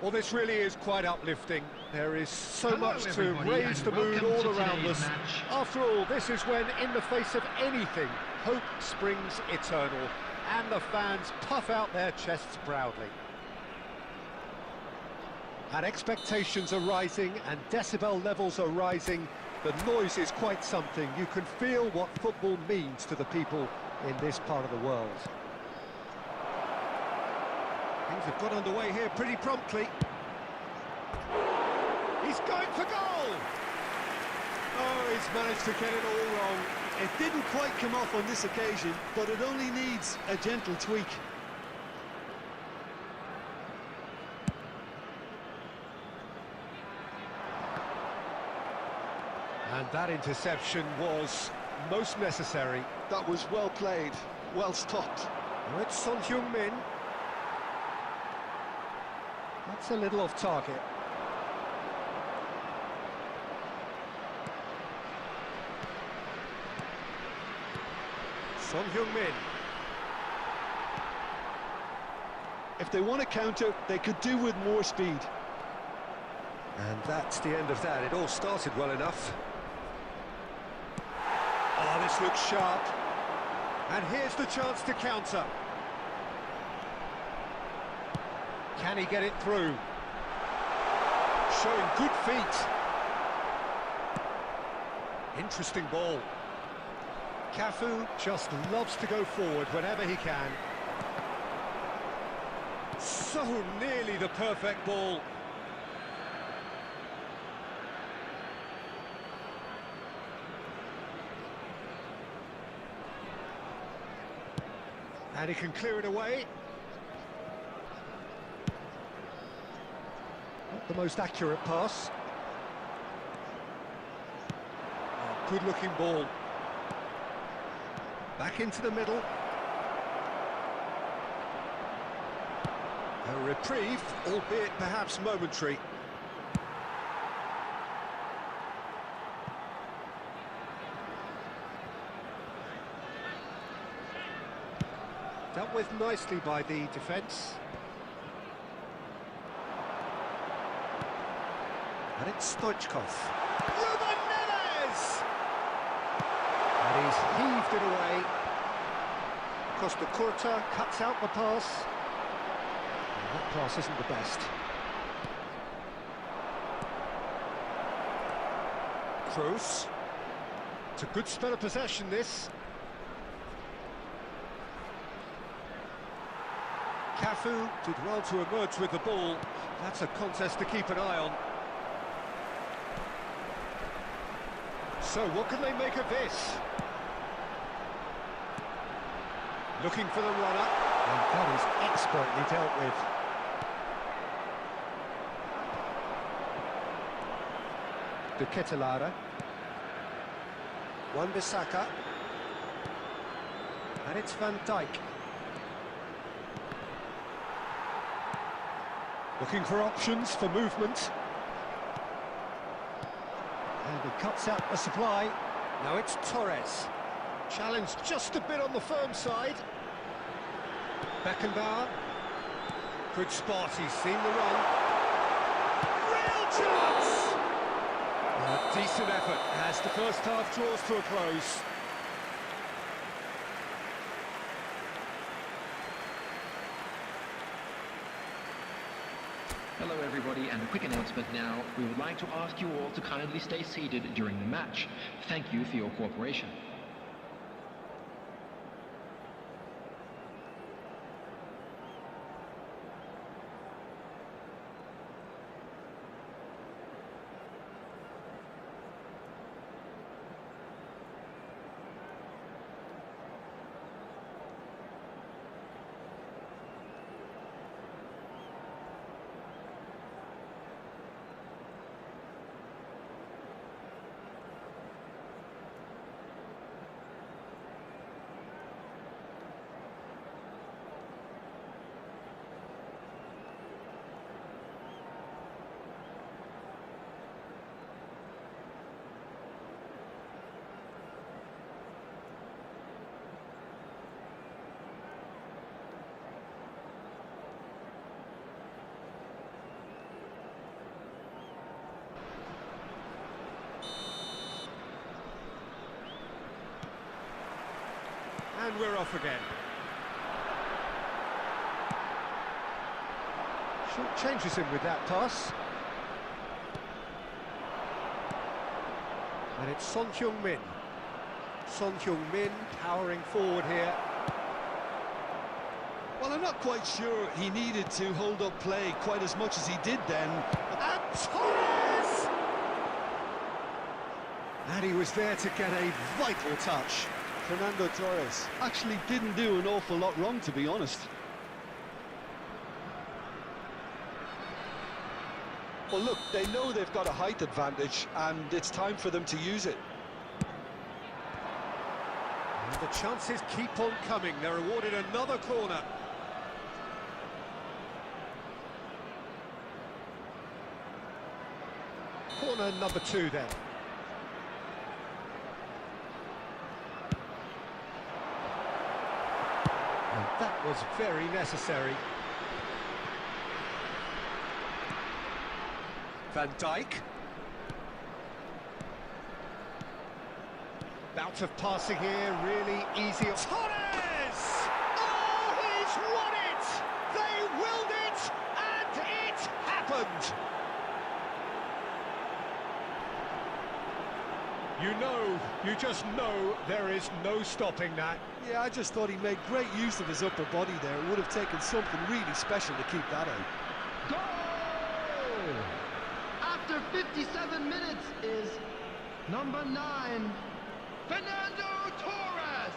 Well, this really is quite uplifting. There is so much to raise the mood all around us. After all, this is when, in the face of anything, hope springs eternal, and the fans puff out their chests proudly. And expectations are rising, and decibel levels are rising. The noise is quite something. You can feel what football means to the people in this part of the world. Things have got underway here pretty promptly. He's going for goal! Oh, he's managed to get it all wrong. It didn't quite come off on this occasion, but it only needs a gentle tweak. And that interception was most necessary. That was well played, well stopped. Now it's Son Heung-min. That's a little off target. Son Heung-min. If they want to counter, they could do with more speed. And that's the end of that. It all started well enough. Oh, this looks sharp. And here's the chance to counter. Can he get it through? Showing good feet. Interesting ball. Cafu just loves to go forward whenever he can. So nearly the perfect ball. And he can clear it away. Not the most accurate pass. Oh, good-looking ball. Back into the middle. A reprieve, albeit perhaps momentary. Dealt with nicely by the defence. And it's Stoichkov. Ruben Neves! And he's heaved it away. Costa Curta cuts out the pass. And that pass isn't the best. Kroos. It's a good spell of possession, this. Cafu did well to emerge with the ball. That's a contest to keep an eye on. So what can they make of this? Looking for the runner, and that is expertly dealt with. De Ketelaere. Wan-Bissaka. And it's Van Dijk. Looking for options for movement. And he cuts out the supply. Now it's Torres. Challenged just a bit on the firm side. Beckenbauer. Good spot, he's seen the run. Real chance! A decent effort as the first half draws to a close. Hello everybody, and a quick announcement now. We would like to ask you all to kindly stay seated during the match. Thank you for your cooperation. And we're off again. Short changes him with that pass. And it's Son Heung-min. Son Heung-min powering forward here. Well, I'm not quite sure he needed to hold up play quite as much as he did then. And Torres! And he was there to get a vital touch. Fernando Torres actually didn't do an awful lot wrong, to be honest. Well, look, they know they've got a height advantage, and it's time for them to use it. And the chances keep on coming. They're awarded another corner. Corner number 2 then. And that was very necessary. Van Dijk. Bout of passing here, really easy. Torres! Oh, he's won it! They willed it, and it happened! You just know there is no stopping that. Yeah, I just thought he made great use of his upper body there. It would have taken something really special to keep that out. Goal! After 57 minutes is number 9, Fernando Torres!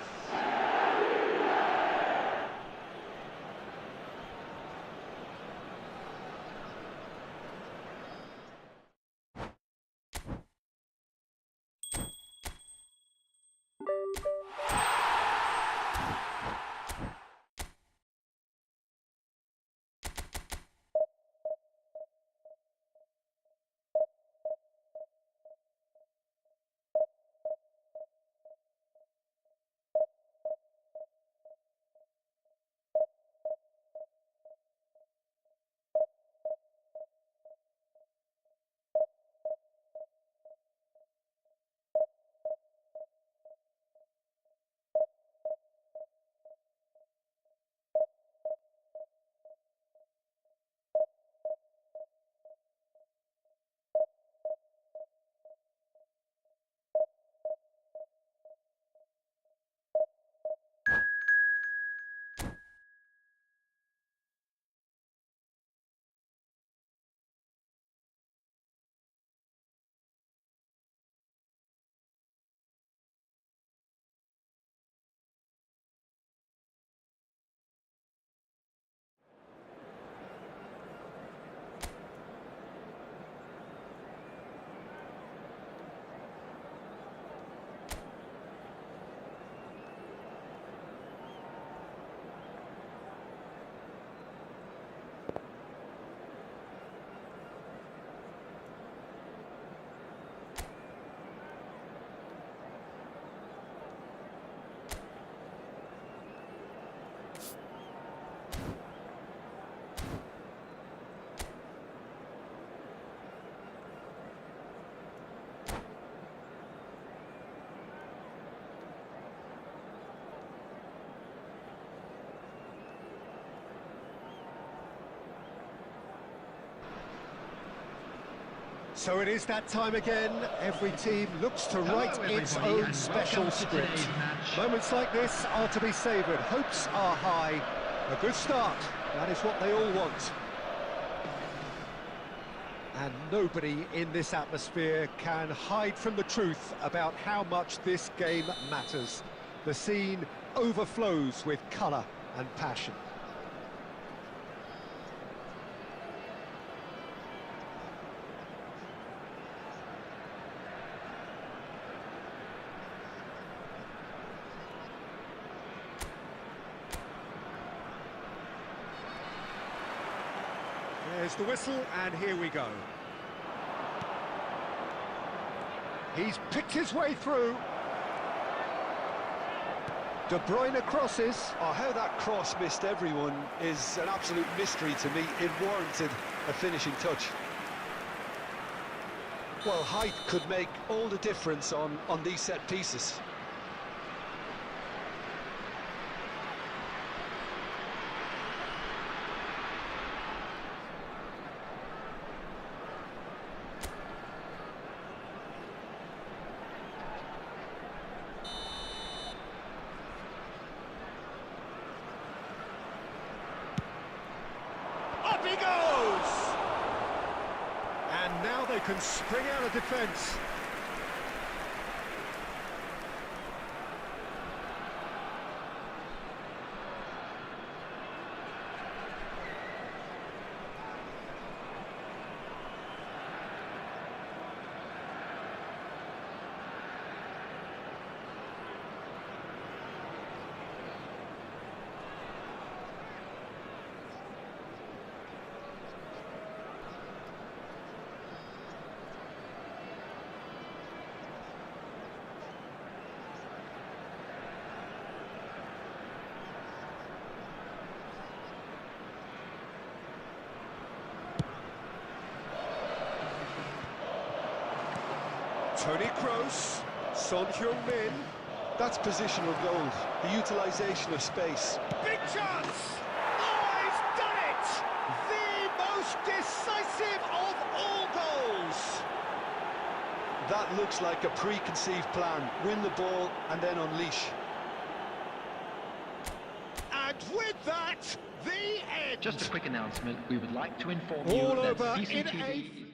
So it is that time again. Every team looks to write its own special script. Moments like this are to be savoured. Hopes are high. A good start. That is what they all want. And nobody in this atmosphere can hide from the truth about how much this game matters. The scene overflows with colour and passion. There's the whistle, and here we go. He's picked his way through. De Bruyne crosses. Oh, how that cross missed everyone is an absolute mystery to me. It warranted a finishing touch. Well, height could make all the difference on these set pieces. Up he goes! And now they can spring out of defence. Toni Kroos, Son Heung-min. That's positional gold, the utilisation of space. Big chance! Oh, he's done it! The most decisive of all goals! That looks like a preconceived plan. Win the ball and then unleash. And with that, the end! Just a quick announcement. We would like to inform All you that over in CCTV...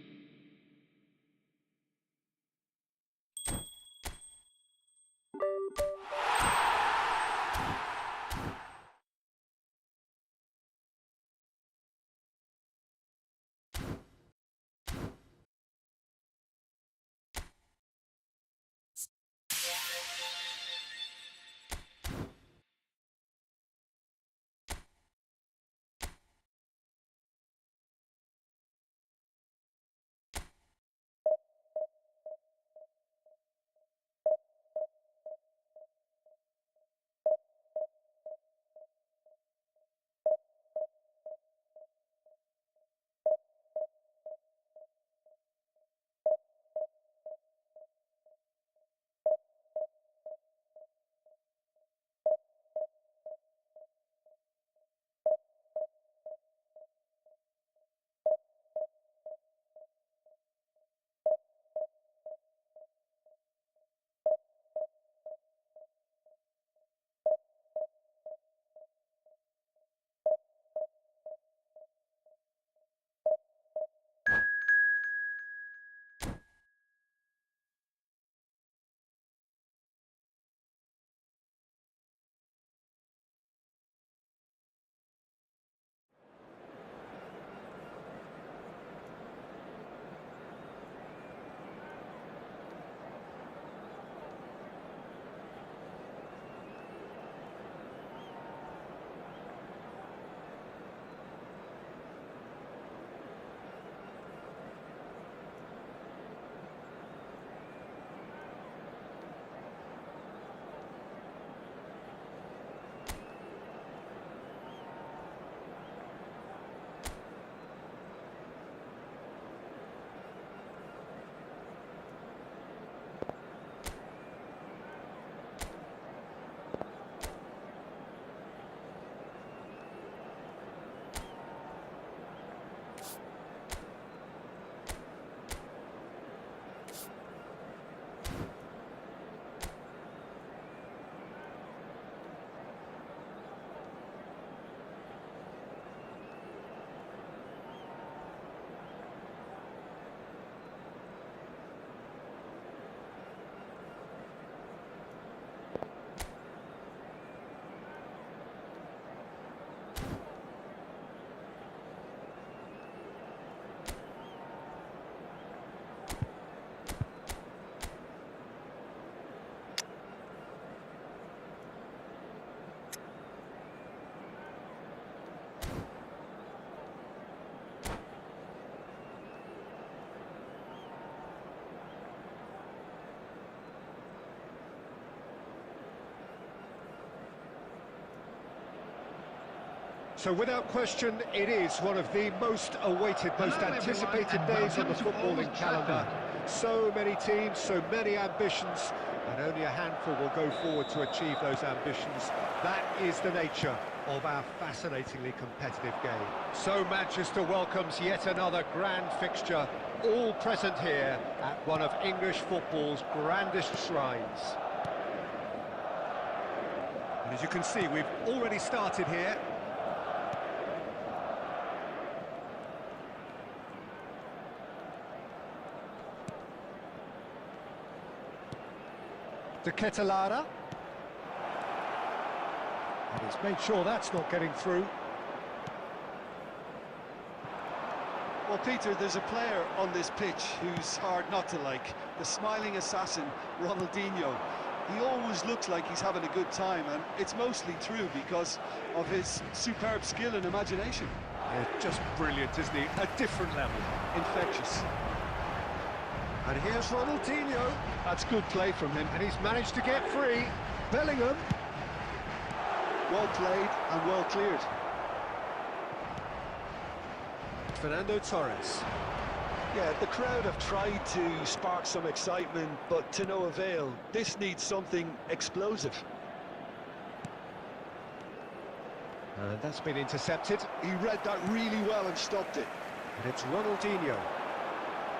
So without question, it is one of the most awaited, most anticipated days on the footballing calendar. So many teams, so many ambitions, and only a handful will go forward to achieve those ambitions. That is the nature of our fascinatingly competitive game. So Manchester welcomes yet another grand fixture, all present here at one of English football's grandest shrines. And as you can see, we've already started here. De Ketelara. And he's made sure that's not getting through. Well, Peter, there's a player on this pitch who's hard not to like. The smiling assassin, Ronaldinho. He always looks like he's having a good time, and it's mostly true because of his superb skill and imagination. Yeah, just brilliant, isn't he? A different level. Infectious. And here's Ronaldinho. That's good play from him. And he's managed to get free. Bellingham. Well played and well cleared. Fernando Torres. Yeah, the crowd have tried to spark some excitement, but to no avail. This needs something explosive. And that's been intercepted. He read that really well and stopped it. And it's Ronaldinho.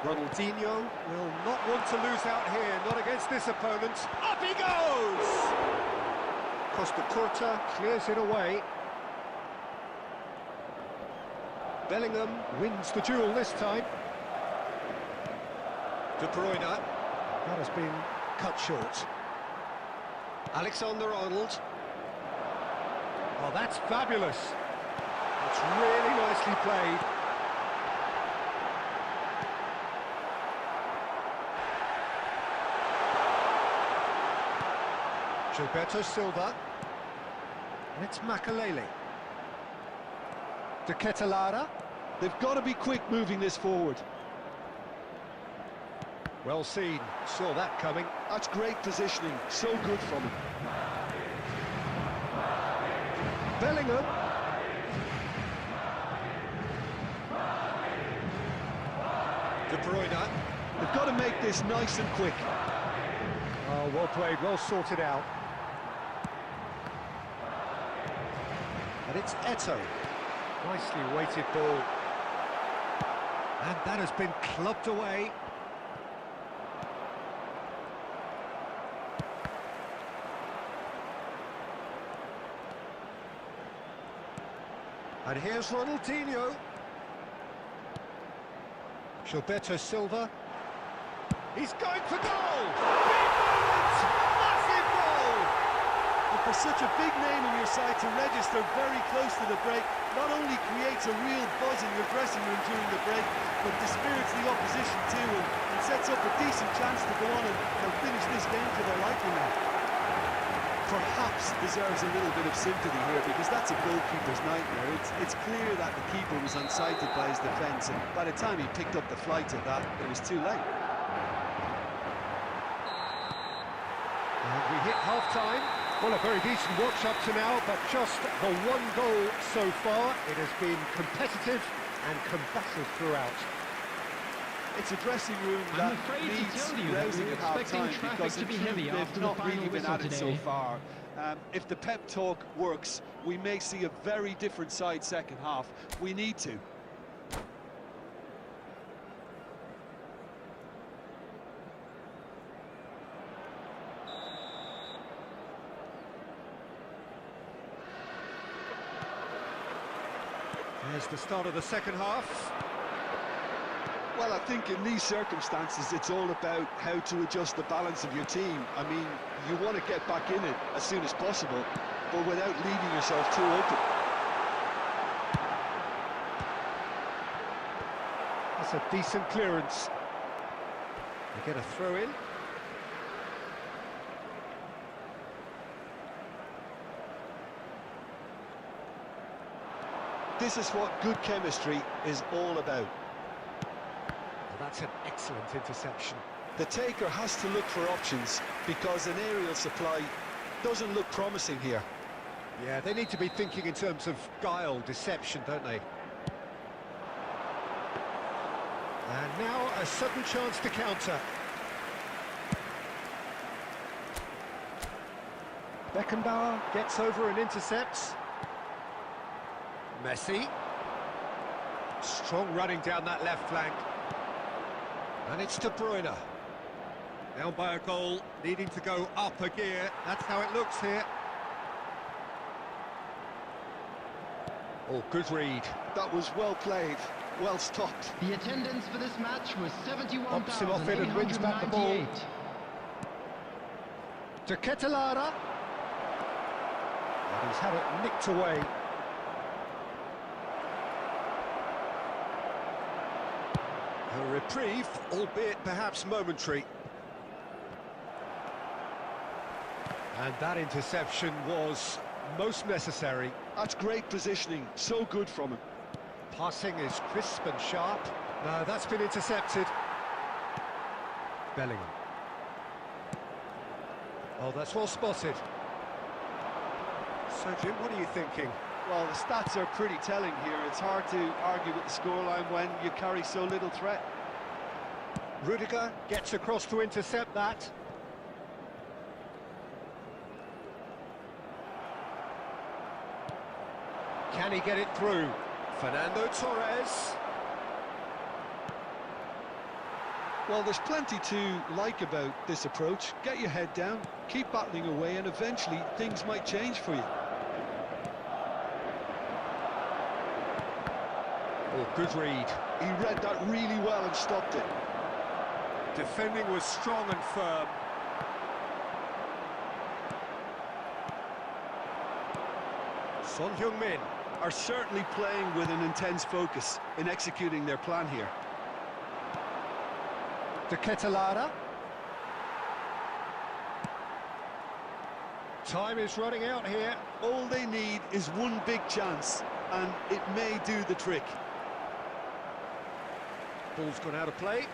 Ronaldinho will not want to lose out here, not against this opponent. Up he goes! Costa Curta clears it away. Bellingham wins the duel this time. De Bruyne. That has been cut short. Alexander-Arnold. Oh, that's fabulous. It's really nicely played. Gilberto Silva. And it's Makalele. De Ketelara. They've got to be quick moving this forward. Well seen, saw that coming. That's great positioning, so good from him. Bellingham. De Bruyne. They've got to make this nice and quick. Oh, well played, well sorted out. And it's Eto'o. Nicely weighted ball. And that has been clubbed away. And here's Ronaldinho. Gilberto Silva. He's going for goal! Big moment! Massive goal! And for such a big name in your side to register very close to the break, not only creates a real buzz in your dressing room during the break, but dispirits the opposition too, and sets up a decent chance to go on and finish this game to their liking now. Perhaps deserves a little bit of sympathy here, because that's a goalkeeper's nightmare. It's clear that the keeper was unsighted by his defence, and by the time he picked up the flight of that, it was too late. And we hit half-time. Well, a very decent watch up to now, but just the one goal so far. It has been competitive and combative throughout. It's a dressing room that needs rousing at half-time, because they've not really been at it so far. If the pep talk works, we may see a very different side second half. We need to. There's the start of the second half. Well, I think in these circumstances, it's all about how to adjust the balance of your team. I mean, you want to get back in it as soon as possible, but without leaving yourself too open. That's a decent clearance. They get a throw in. This is what good chemistry is all about. Well, that's an excellent interception. The taker has to look for options, because an aerial supply doesn't look promising here. Yeah, they need to be thinking in terms of guile, deception, don't they? And now a sudden chance to counter. Beckenbauer gets over and intercepts. Messi. Strong running down that left flank. And it's De Bruyne. Down by a goal, needing to go up a gear. That's how it looks here. Oh, good read. That was well played, well stopped. The attendance for this match was Pops him off it and wins back the ball. 71,898. De Ketelara. And he's had it nicked away. A reprieve, albeit perhaps momentary. And that interception was most necessary. That's great positioning, so good from him. Passing is crisp and sharp. No, that's been intercepted. Bellingham. Oh, that's well spotted. So, Jim, what are you thinking? Well, the stats are pretty telling here. It's hard to argue with the scoreline when you carry so little threat. Rudiger gets across to intercept that. Can he get it through? Fernando Torres. Well, there's plenty to like about this approach. Get your head down, keep battling away, and eventually things might change for you. Oh, good read. He read that really well and stopped it. Defending was strong and firm. Son Heung-min are certainly playing with an intense focus in executing their plan here. De Ketelada. Time is running out here. All they need is one big chance, and it may do the trick. Ball's gone out of play.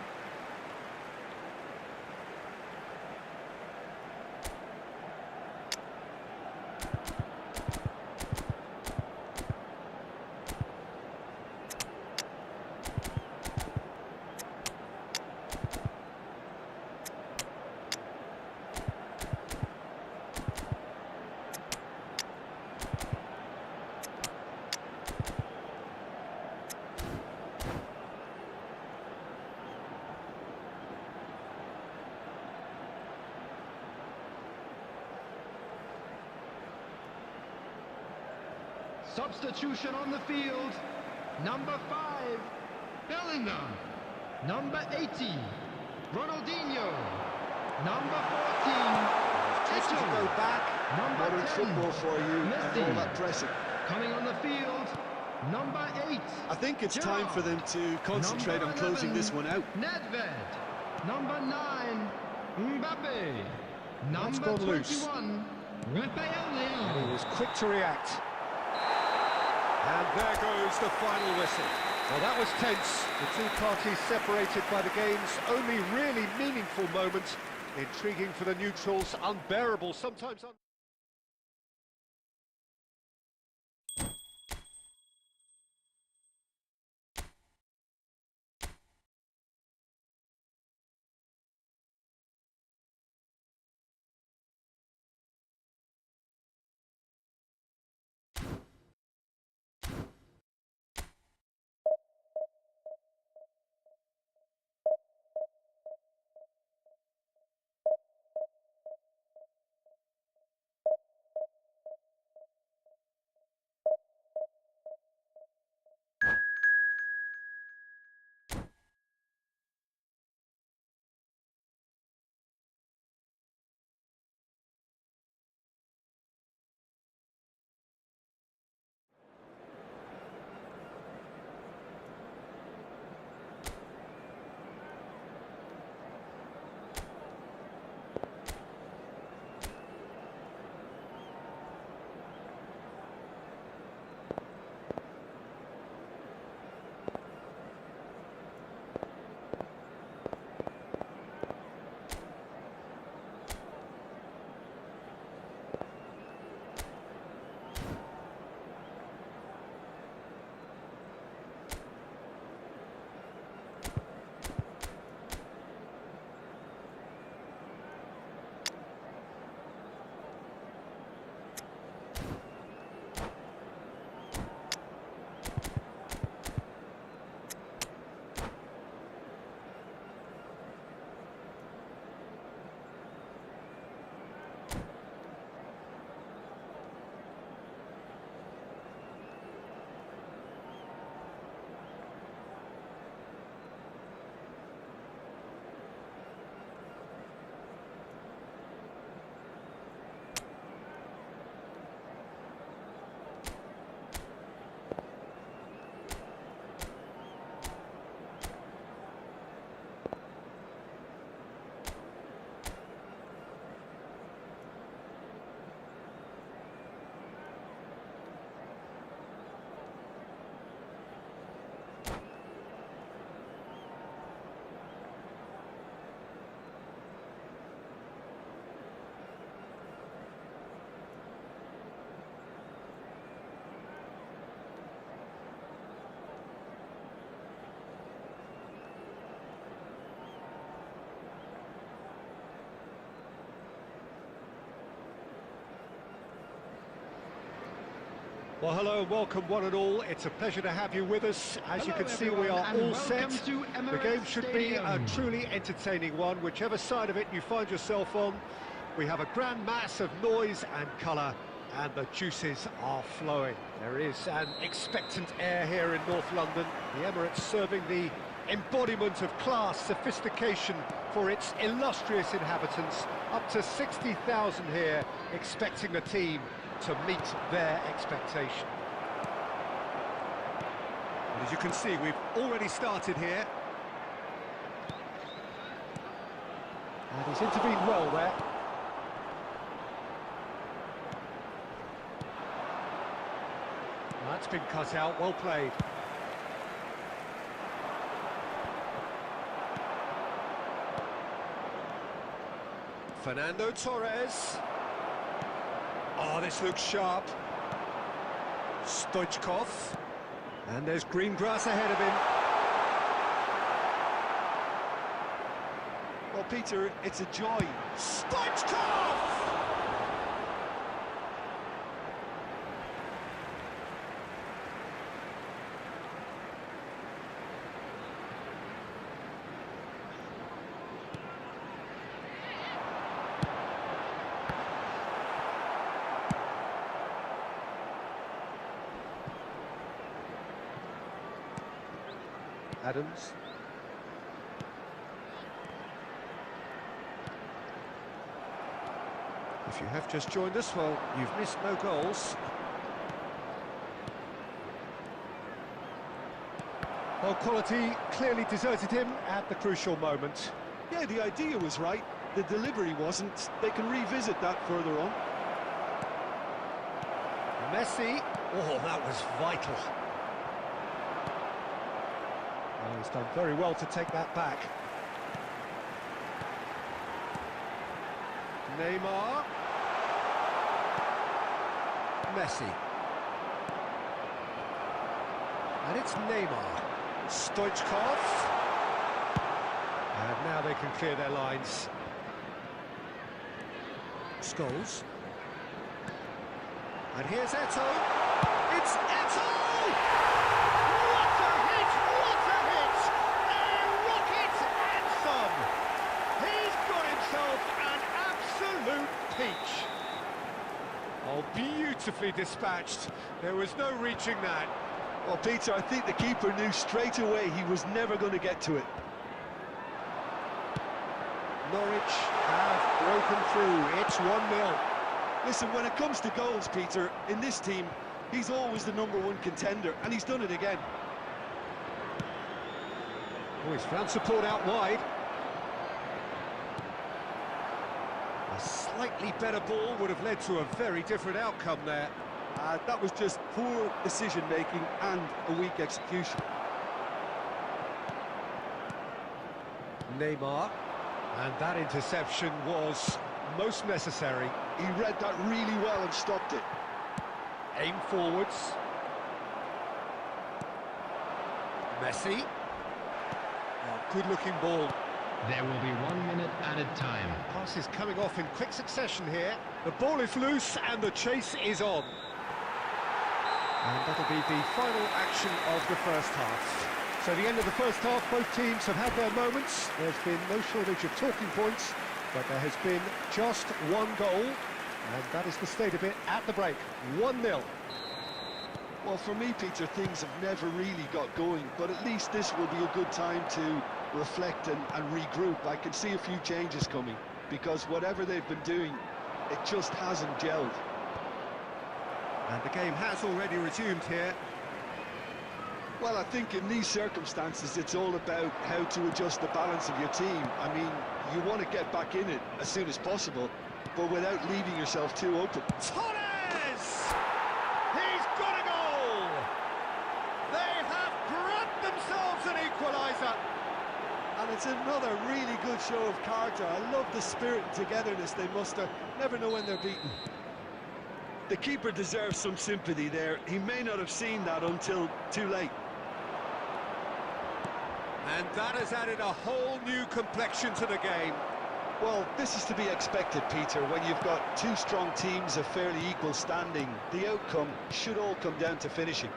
Substitution on the field. Number 5, Bellingham. Number 18, Ronaldinho. Number 14, Just to go back. Number Modern 10, football for you, and all Messi. that pressing. Coming on the field, number 8. I think it's time for them to concentrate on closing this one out. Nedved. Number 9, Mbappe. That's Number gone loose. 21, Rafael He Leão. was quick to react. And there goes the final whistle. Well, that was tense. The two parties separated by the game's only really meaningful moment. Intriguing for the neutrals, unbearable, sometimes Well, hello and welcome one and all. It's a pleasure to have you with us. As you can see, we are all set. The game should be a truly entertaining one, whichever side of it you find yourself on. We have a grand mass of noise and colour, and the juices are flowing. There is an expectant air here in North London. The Emirates serving the embodiment of class, sophistication for its illustrious inhabitants. Up to 60,000 here, expecting the team to meet their expectation. And as you can see, we've already started here. And he's intervened well there. That's been cut out, well played. Fernando Torres. Oh, this looks sharp. Stoichkov. And there's green grass ahead of him. Well, Peter, it's a joy. Stoichkov! Adams. If you have just joined us, well, you've missed no goals. Well, quality clearly deserted him at the crucial moment. Yeah, the idea was right, the delivery wasn't. They can revisit that further on. Messi. Oh, that was vital. Oh, he's done very well to take that back. Neymar. Messi. And it's Neymar. Stoichkov. And now they can clear their lines. Scholes. And here's Eto'o. It's Eto'o! Peach. Oh, beautifully dispatched. There was no reaching that. Well, Peter, I think the keeper knew straight away he was never going to get to it. Norwich have broken through. It's 1-0. Listen, when it comes to goals, Peter, in this team, he's always the #1 contender, and he's done it again. Oh, he's found support out wide. A slightly better ball would have led to a very different outcome there. That was just poor decision-making and a weak execution. Neymar. And that interception was most necessary. He read that really well and stopped it. Aim forwards. Messi. Oh, good-looking ball. There will be 1 minute added time. Pass is coming off in quick succession here. The ball is loose and the chase is on. And that'll be the final action of the first half. So the end of the first half, both teams have had their moments. There's been no shortage of talking points, but there has been just one goal, and that is the state of it at the break. 1-0. Well, for me, Peter, things have never really got going, but at least this will be a good time to reflect and regroup. I can see a few changes coming, because whatever they've been doing, it just hasn't gelled. And the game has already resumed here. Well, I think in these circumstances, it's all about how to adjust the balance of your team. I mean, you want to get back in it as soon as possible, but without leaving yourself too open. Torres! He's got a goal! They have grabbed themselves an equaliser. And it's another really good show of character. I love the spirit and togetherness they muster. Never know when they're beaten. The keeper deserves some sympathy there. He may not have seen that until too late. And that has added a whole new complexion to the game. Well, this is to be expected, Peter. When you've got two strong teams of fairly equal standing, the outcome should all come down to finishing.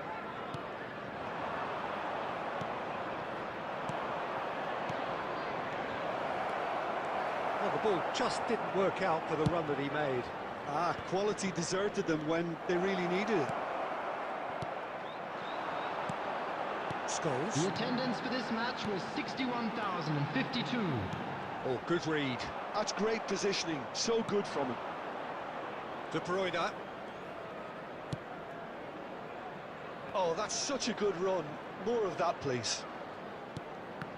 Well, the ball just didn't work out for the run that he made. Quality deserted them when they really needed it. Scholes. The attendance for this match was 61,052. Oh, good read. That's great positioning. So good from him. De Bruyne. Oh, that's such a good run. More of that, please.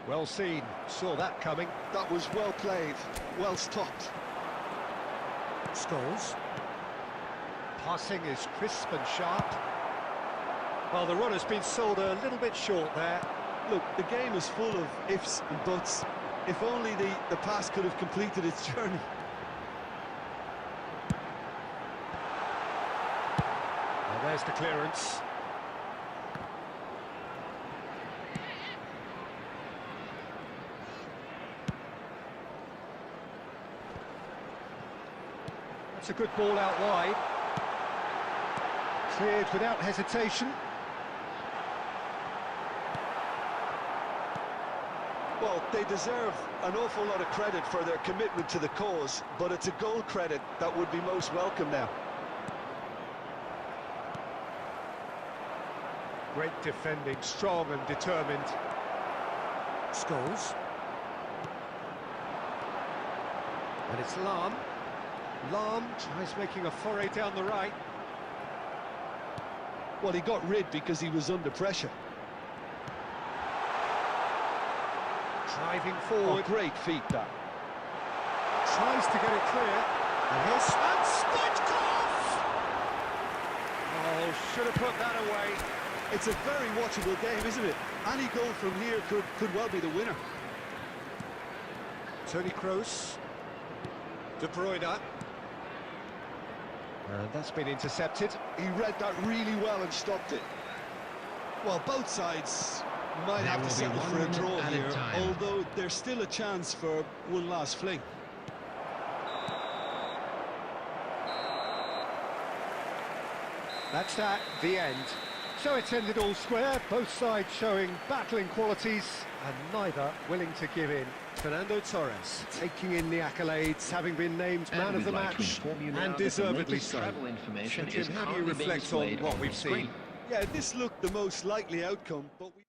Well seen. Saw that coming. That was well played. Well stopped. Scholes. Passing is crisp and sharp. Well, the run has been sold a little bit short there. Look, the game is full of ifs and buts. If only the pass could have completed its journey. Well, there's the clearance. That's a good ball out wide. Cleared without hesitation. Well, they deserve an awful lot of credit for their commitment to the cause, but it's a goal credit that would be most welcome now. Great defending, strong and determined. Scholes. And it's Lahm. Lahm tries making a foray down the right. Well, he got rid because he was under pressure. Driving forward. Oh, great feat, that. Tries to get it clear. And here's Stoichkov! Oh, should have put that away. It's a very watchable game, isn't it? Any goal from here could well be the winner. Toni Kroos. De Bruyne. And that's been intercepted. He read that really well and stopped it. Well, both sides might have to settle for a draw here, although there's still a chance for one last fling. That's that, the end. So it's ended all square, both sides showing battling qualities and neither willing to give in. Fernando Torres taking in the accolades, having been named man of the match, and deservedly so. So Jim, how do you reflect on what we've seen? Yeah, this looked the most likely outcome, but we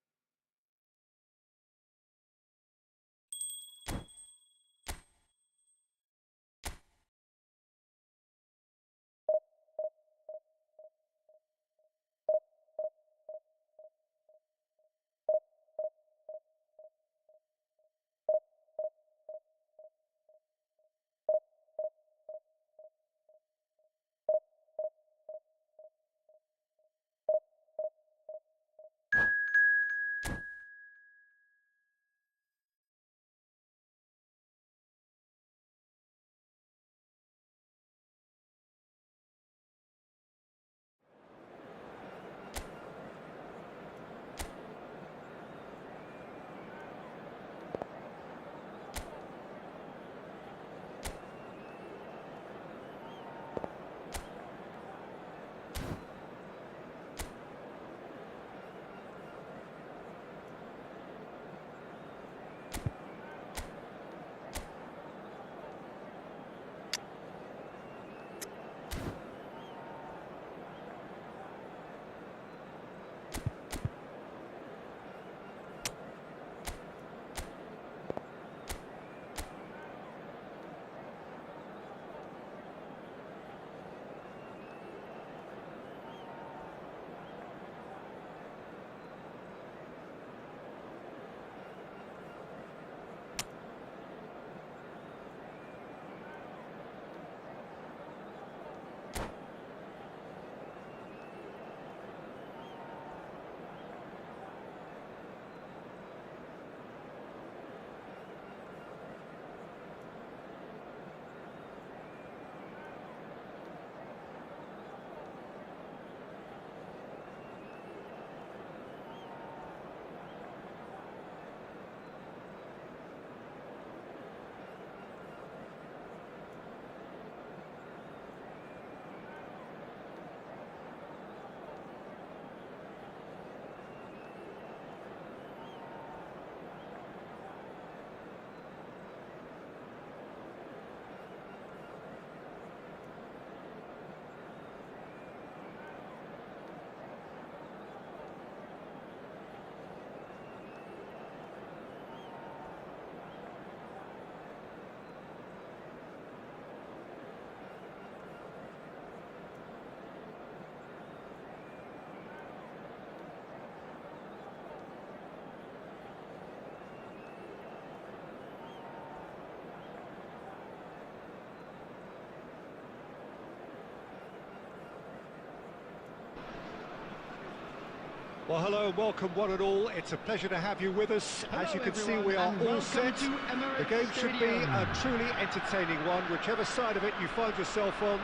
Well, hello and welcome one and all. It's a pleasure to have you with us. As you can see, we are all set. The game should be a truly entertaining one, whichever side of it you find yourself on.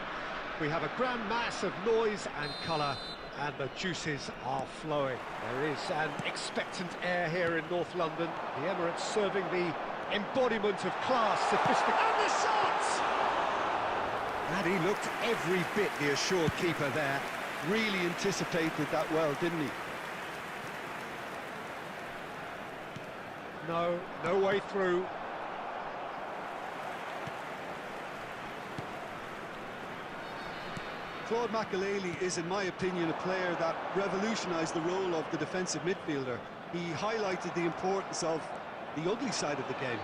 We have a grand mass of noise and colour, and the juices are flowing. There is an expectant air here in North London. The Emirates serving the embodiment of class, sophistication. And the shots! And he looked every bit the assured keeper there. Really anticipated that well, didn't he? No way through. Claude Makelele is, in my opinion, a player that revolutionised the role of the defensive midfielder. He highlighted the importance of the ugly side of the game.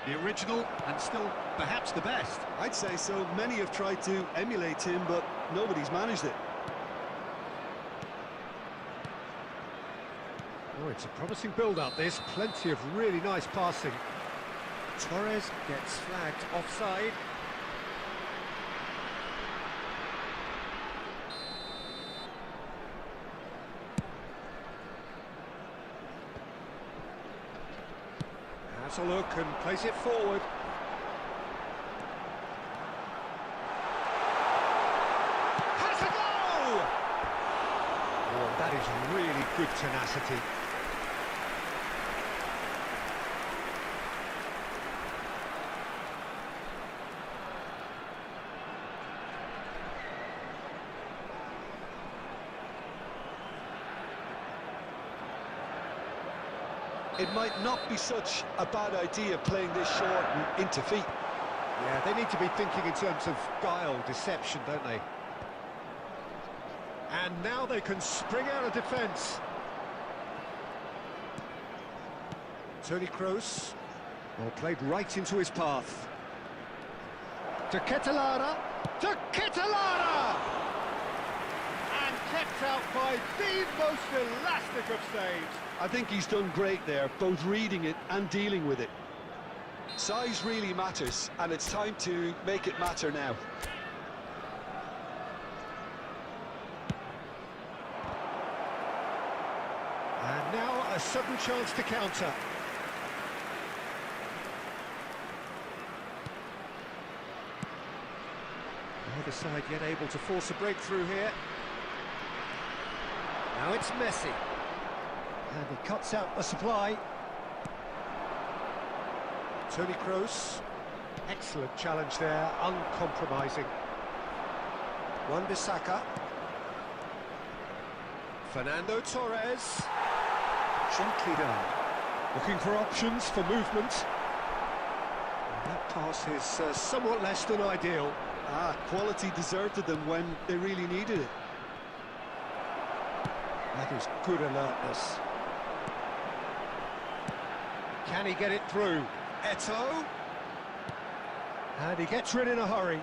The original, and still perhaps the best. I'd say so. Many have tried to emulate him, but nobody's managed it. Oh, it's a promising build-up, this. Plenty of really nice passing. Torres gets flagged offside. Has a look and plays it forward. Has a goal! Oh, that is really good tenacity. It might not be such a bad idea playing this short and into feet. Yeah, they need to be thinking in terms of guile, deception, don't they? And now they can spring out of defence. Toni Kroos, well, played right into his path. To Ketelara, and kept out by the most elastic of saves. I think he's done great there, both reading it and dealing with it. Size really matters, and it's time to make it matter now. And now a sudden chance to counter. Neither side yet able to force a breakthrough here. Now it's Messi. And he cuts out the supply. Toni Kroos. Excellent challenge there, uncompromising. Wan-Bissaka. Fernando Torres. Gently done. Looking for options for movement. And that pass is somewhat less than ideal. Quality deserted them when they really needed it. That is good alertness. Can he get it through? Eto'o. And he gets rid in a hurry.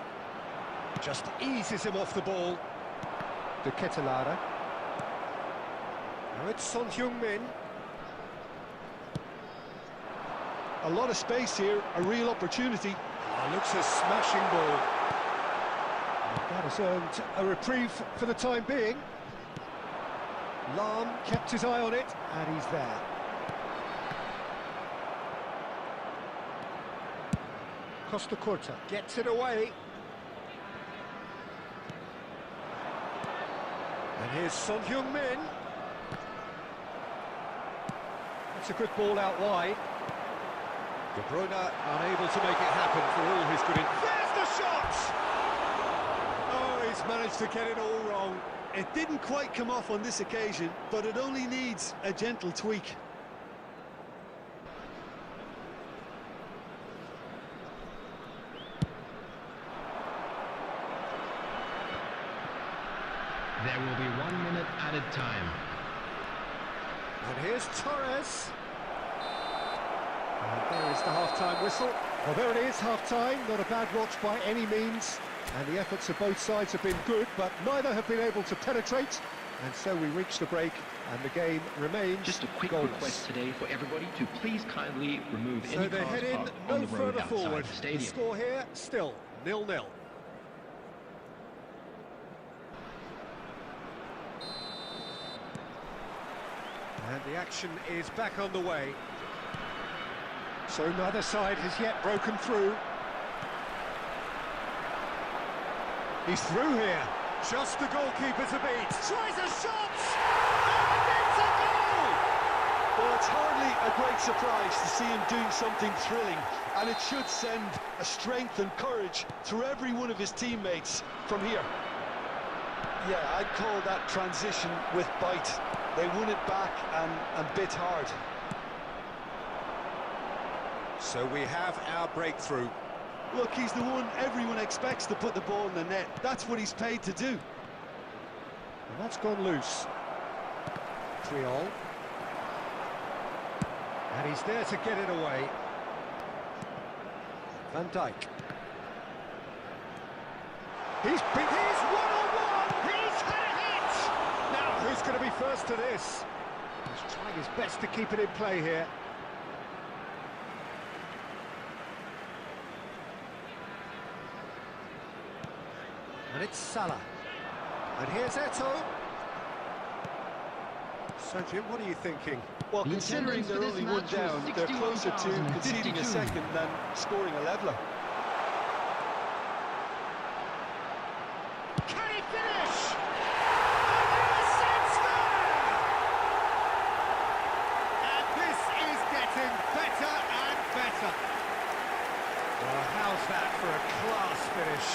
Just eases him off the ball. To Ketelara. Now it's Son Heung-min. A lot of space here, a real opportunity. Looks a smashing ball. And that has earned a reprieve for the time being. Lahm kept his eye on it, and he's there. Costa Curta gets it away. And here's Son Heung-min. That's a good ball out wide. De Bruyne unable to make it happen for all his good There's the shot! Oh, he's managed to get it all wrong. It didn't quite come off on this occasion, but it only needs a gentle tweak. There will be 1 minute added time. And here's Torres. And there is the half-time whistle. Well, there it is, half-time. Not a bad watch by any means. And the efforts of both sides have been good, but neither have been able to penetrate. And so we reach the break, and the game remains Just a quick goalless. request today for everybody to please kindly remove So any they cars head in parked no on the road further outside forward. the The stadium. score here, still 0-0. And the action is back on the way. So neither side has yet broken through. He's through here. Just the goalkeeper to beat. Tries a shot! And it's a goal! Well, it's hardly a great surprise to see him doing something thrilling, and it should send a strength and courage through every one of his teammates from here. Yeah, I'd call that transition with bite. They won it back and bit hard. So we have our breakthrough. Look, he's the one everyone expects to put the ball in the net. That's what he's paid to do. And that's gone loose. 3-all. And he's there to get it away. Van Dijk. He's one-on-one! He's had a hit! Now, who's going to be first to this? He's trying his best to keep it in play here. And it's Salah. And here's Eto'o. So, Jim, what are you thinking? Well, considering they're only one down, they're closer to conceding a second than scoring a leveller. Can he finish? And the assist there! And this is getting better and better. Well, how's that for a class finish?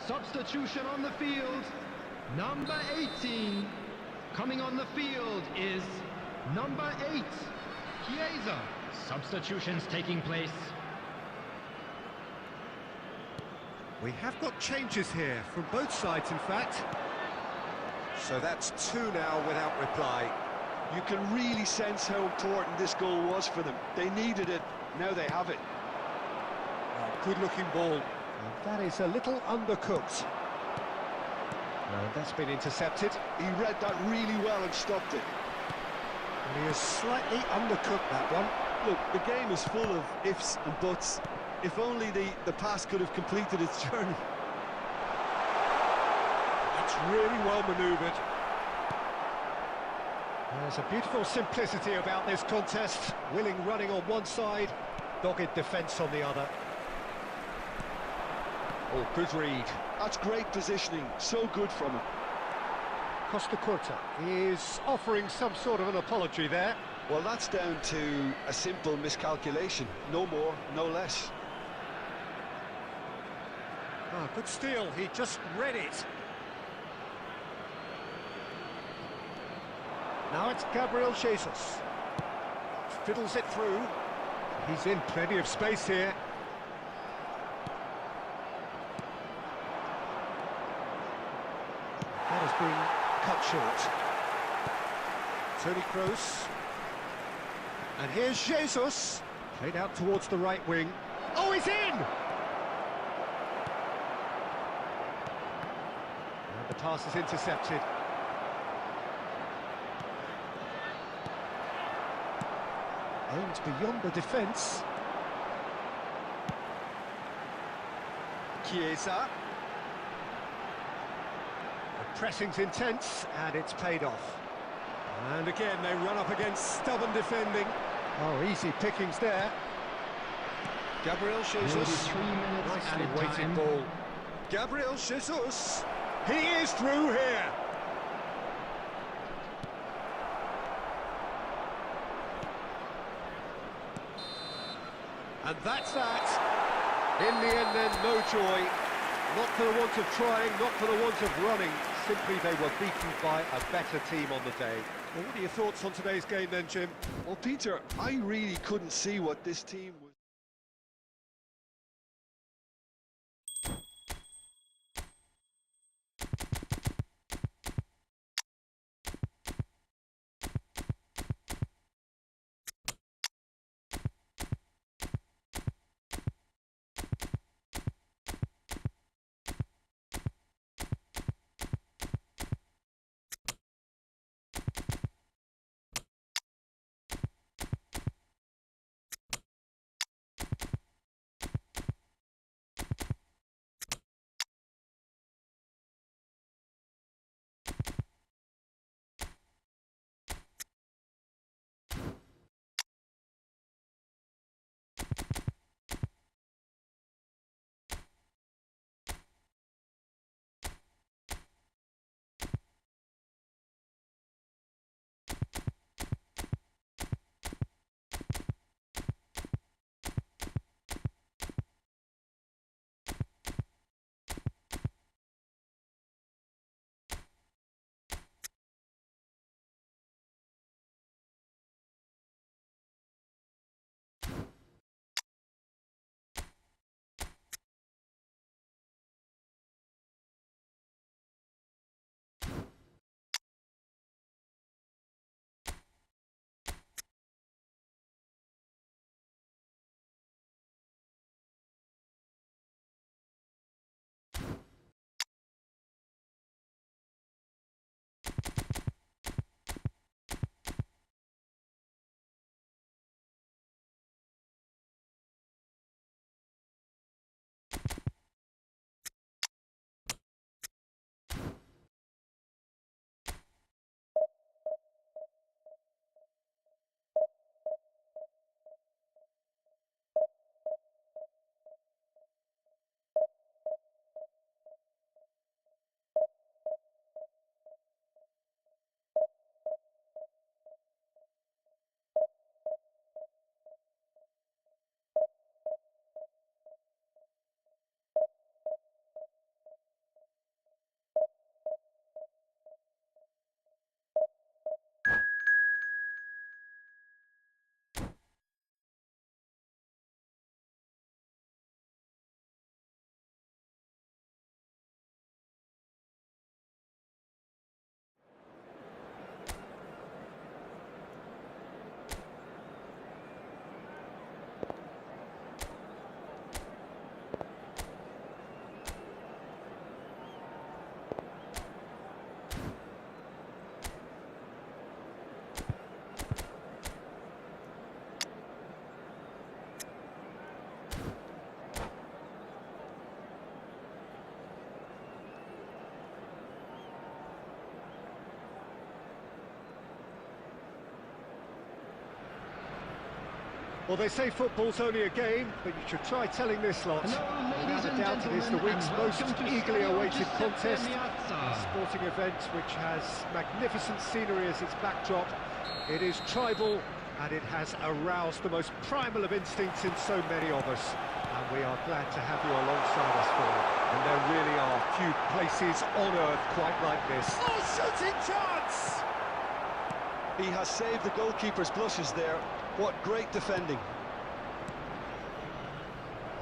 Substitution on the field, number 18. Coming on the field is number 8, Chiesa. Substitutions taking place. We have got changes here from both sides, in fact. So that's 2 now without reply. You can really sense how important this goal was for them. They needed it, now they have it. Good-looking ball. And that is a little undercooked. And that's been intercepted. He read that really well and stopped it. And he has slightly undercooked that one. Look, the game is full of ifs and buts. If only the pass could have completed its journey. That's really well manoeuvred. There's a beautiful simplicity about this contest. Willing running on one side, dogged defence on the other. Oh, good read. That's great positioning, so good from him. Costa Curta is offering some sort of an apology there. Well, that's down to a simple miscalculation. No more, no less. Ah, good steal, he just read it. Now it's Gabriel Jesus. Fiddles it through. He's in plenty of space here. That has been cut short. Toni Kroos. And here's Jesus. Played out towards the right wing. Oh, he's in! And the pass is intercepted. Aims beyond the defence. Chiesa. The pressing's intense, and it's paid off. And again, they run up against stubborn defending. Oh, easy pickings there. Gabriel Jesus. 3 minutes Nice added weighted time. ball. Gabriel Jesus. He is through here. And that's that. In the end then, no joy. Not for the want of trying, not for the want of running. Simply they were beaten by a better team on the day. Well, what are your thoughts on today's game then, Jim? Well, Peter, I really couldn't see what this team was. Well, they say football's only a game, but you should try telling this lot. Hello, ladies Without a and doubt, it is the gentlemen, week's and most welcome to eagerly Stadio awaited Giuseppe contest. Meazza. A sporting event which has magnificent scenery as its backdrop. It is tribal, and it has aroused the most primal of instincts in so many of us. And we are glad to have you alongside us for it. And there really are few places on earth quite like this. Oh, shooting chance! He has saved the goalkeeper's blushes there. What great defending.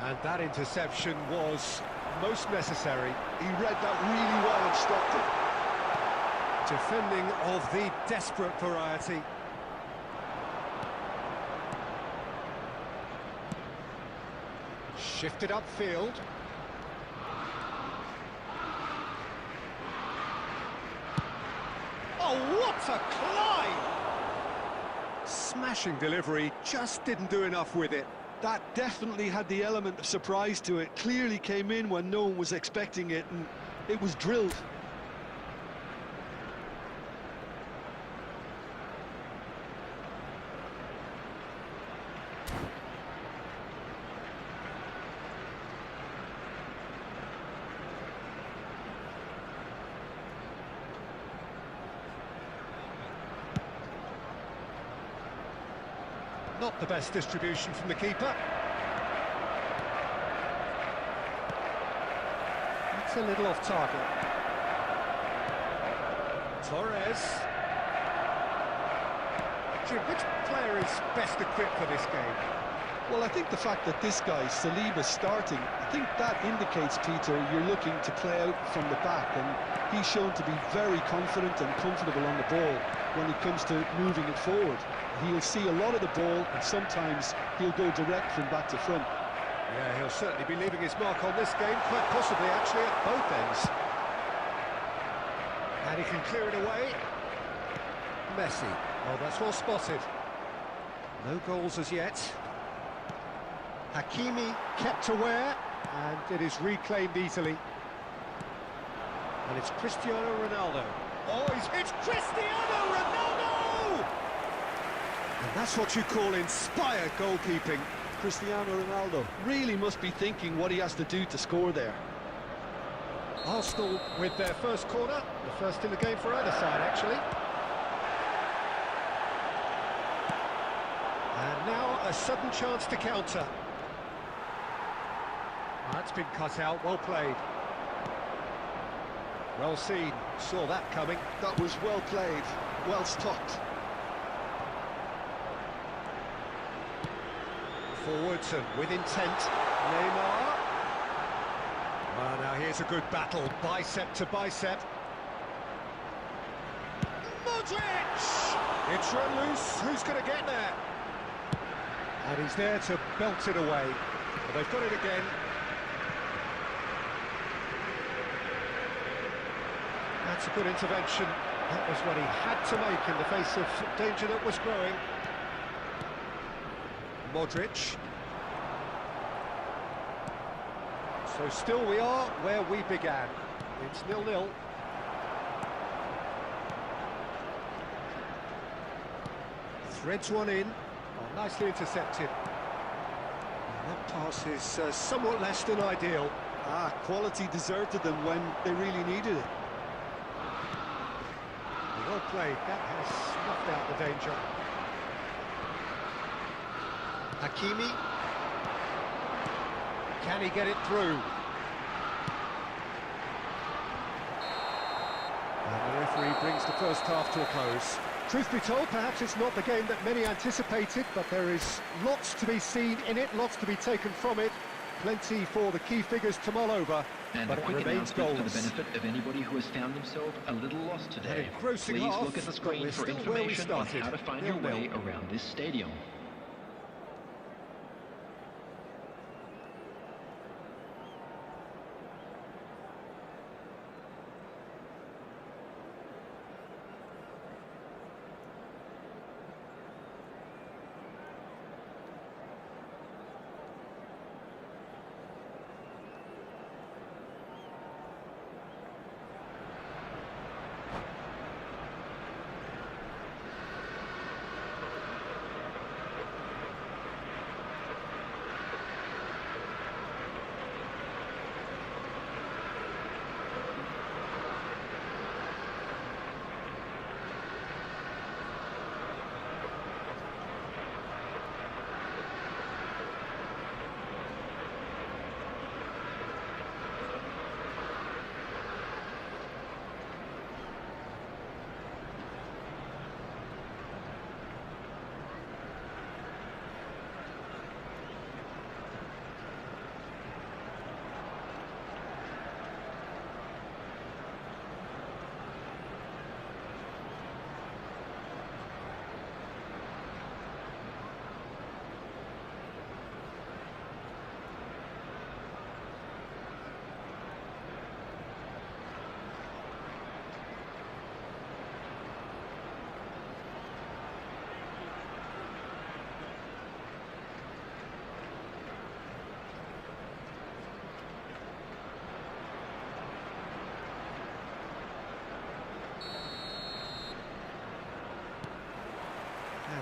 And that interception was most necessary. He read that really well and stopped it. Defending of the desperate variety. Shifted upfield. Oh, what a climb! Smashing delivery, just didn't do enough with it. That definitely had the element of surprise to it. Clearly came in when no one was expecting it, and it was drilled. Not the best distribution from the keeper. It's a little off target. Torres. Jim, which player is best equipped for this game? Well, I think the fact that this guy, Saliba's starting, I think that indicates, Peter, you're looking to play out from the back, and he's shown to be very confident and comfortable on the ball when it comes to moving it forward. He'll see a lot of the ball, and sometimes he'll go direct from back to front. Yeah, he'll certainly be leaving his mark on this game, quite possibly actually at both ends. And he can clear it away. Messi. Oh, that's well spotted. No goals as yet. Hakimi kept aware, and it is reclaimed easily. And it's Cristiano Ronaldo. Oh, it's Cristiano Ronaldo! And that's what you call inspired goalkeeping. Cristiano Ronaldo really must be thinking what he has to do to score there. Arsenal with their first corner, the first in the game for either side, actually. And now a sudden chance to counter. That's been cut out, well played. Well seen, saw that coming. That was well played, well stopped. Forwards and with intent, Neymar. Well, now here's a good battle, bicep to bicep. Modric! It's run loose, who's going to get there? And he's there to belt it away. But they've got it again. That's a good intervention. That was what he had to make in the face of danger that was growing. Modric. So still we are where we began. It's 0-0. Threads one in. Oh, nicely intercepted. And that pass is somewhat less than ideal. Quality deserted them when they really needed it. Well played. That has snuffed out the danger. Hakimi. Can he get it through? And the referee brings the first half to a close. Truth be told, perhaps it's not the game that many anticipated, but there is lots to be seen in it, lots to be taken from it. Plenty for the key figures to mull over, and but a quick it remains announcement goals. for the benefit of anybody who has found themselves a little lost today. Please half, look at the screen for information on how to find your way around this stadium.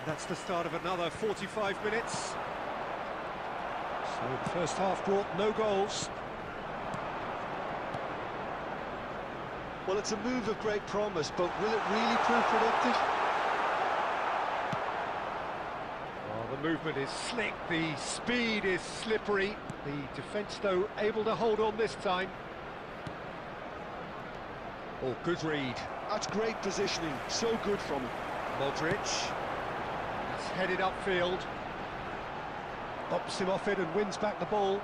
And that's the start of another 45 minutes. So the first half brought no goals. Well, it's a move of great promise, but will it really prove productive? Oh, the movement is slick, the speed is slippery. The defence, though, able to hold on this time. Oh, good read. That's great positioning, so good from him. Modric. He's headed upfield. Bops him off it and wins back the ball.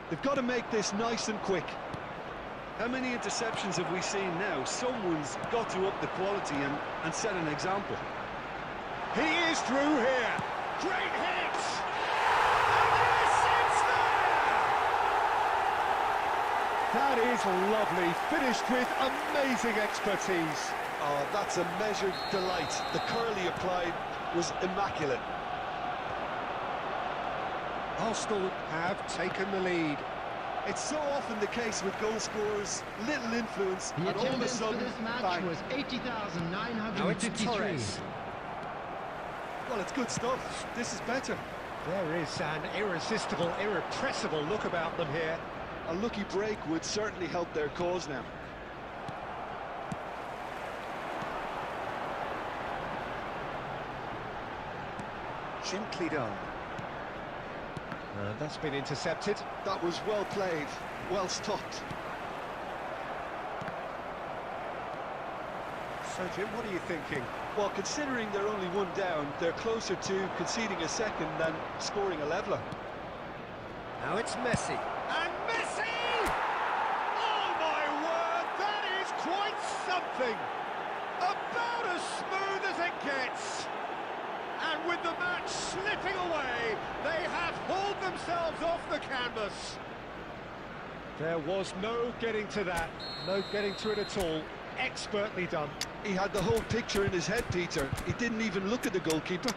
They've got to make this nice and quick. How many interceptions have we seen now? Someone's got to up the quality and set an example. He is through here. Great hit! And yes, it's there! That is lovely. Finished with amazing expertise. Oh, that's a measured delight. The curl he applied was immaculate. Arsenal have taken the lead. It's so often the case with goal scorers, little influence, The and all of a attendance for sudden, this match bang. was Now it's 80,953. Torres. Well, it's good stuff. This is better. There is an irresistible, irrepressible look about them here. A lucky break would certainly help their cause now. Gently done. That's been intercepted. That was well played, well stopped. So, Jim, what are you thinking? Well, considering they're only one down, they're closer to conceding a second than scoring a leveller. Now it's Messi. And Messi! Oh, my word, that is quite something! About as smooth as it gets! And with the match slipping away, they have hauled themselves off the canvas. There was no getting to that, no getting to it at all. Expertly done. He had the whole picture in his head, Peter. He didn't even look at the goalkeeper.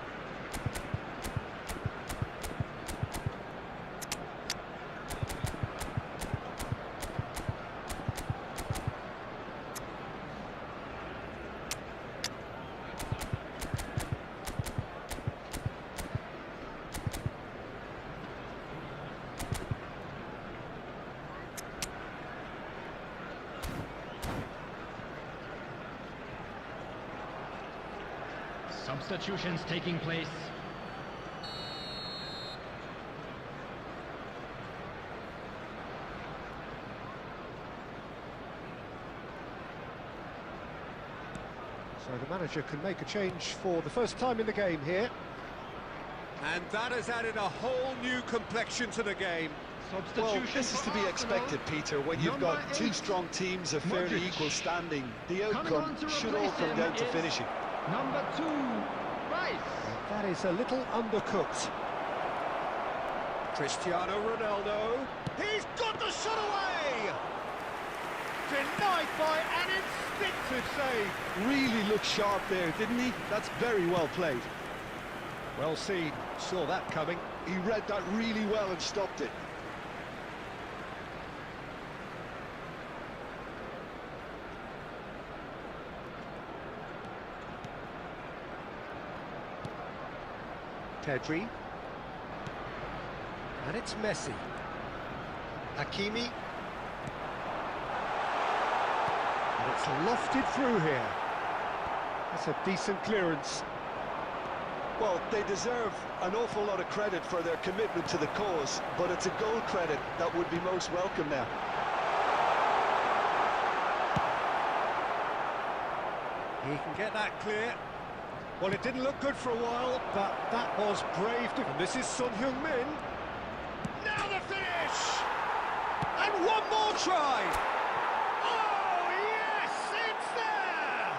Substitutions taking place. So the manager can make a change for the first time in the game here. And that has added a whole new complexion to the game. Well, this is to be expected, Peter, when you've got two strong teams of fairly equal standing. The outcome should all come down to finishing. Number 2, Rice. That is a little undercooked. Cristiano Ronaldo. He's got the shot away! Denied by an instinctive save. Really looked sharp there, didn't he? That's very well played. Well seen. Saw that coming. He read that really well and stopped it. Pedri. And it's Messi. Hakimi. And it's lofted through here. That's a decent clearance. Well, they deserve an awful lot of credit for their commitment to the cause, but it's a goal credit that would be most welcome now. He can get that clear. Well, it didn't look good for a while, but that was brave. And this is Son Heung-min. Now the finish! And one more try! Oh, yes, it's there!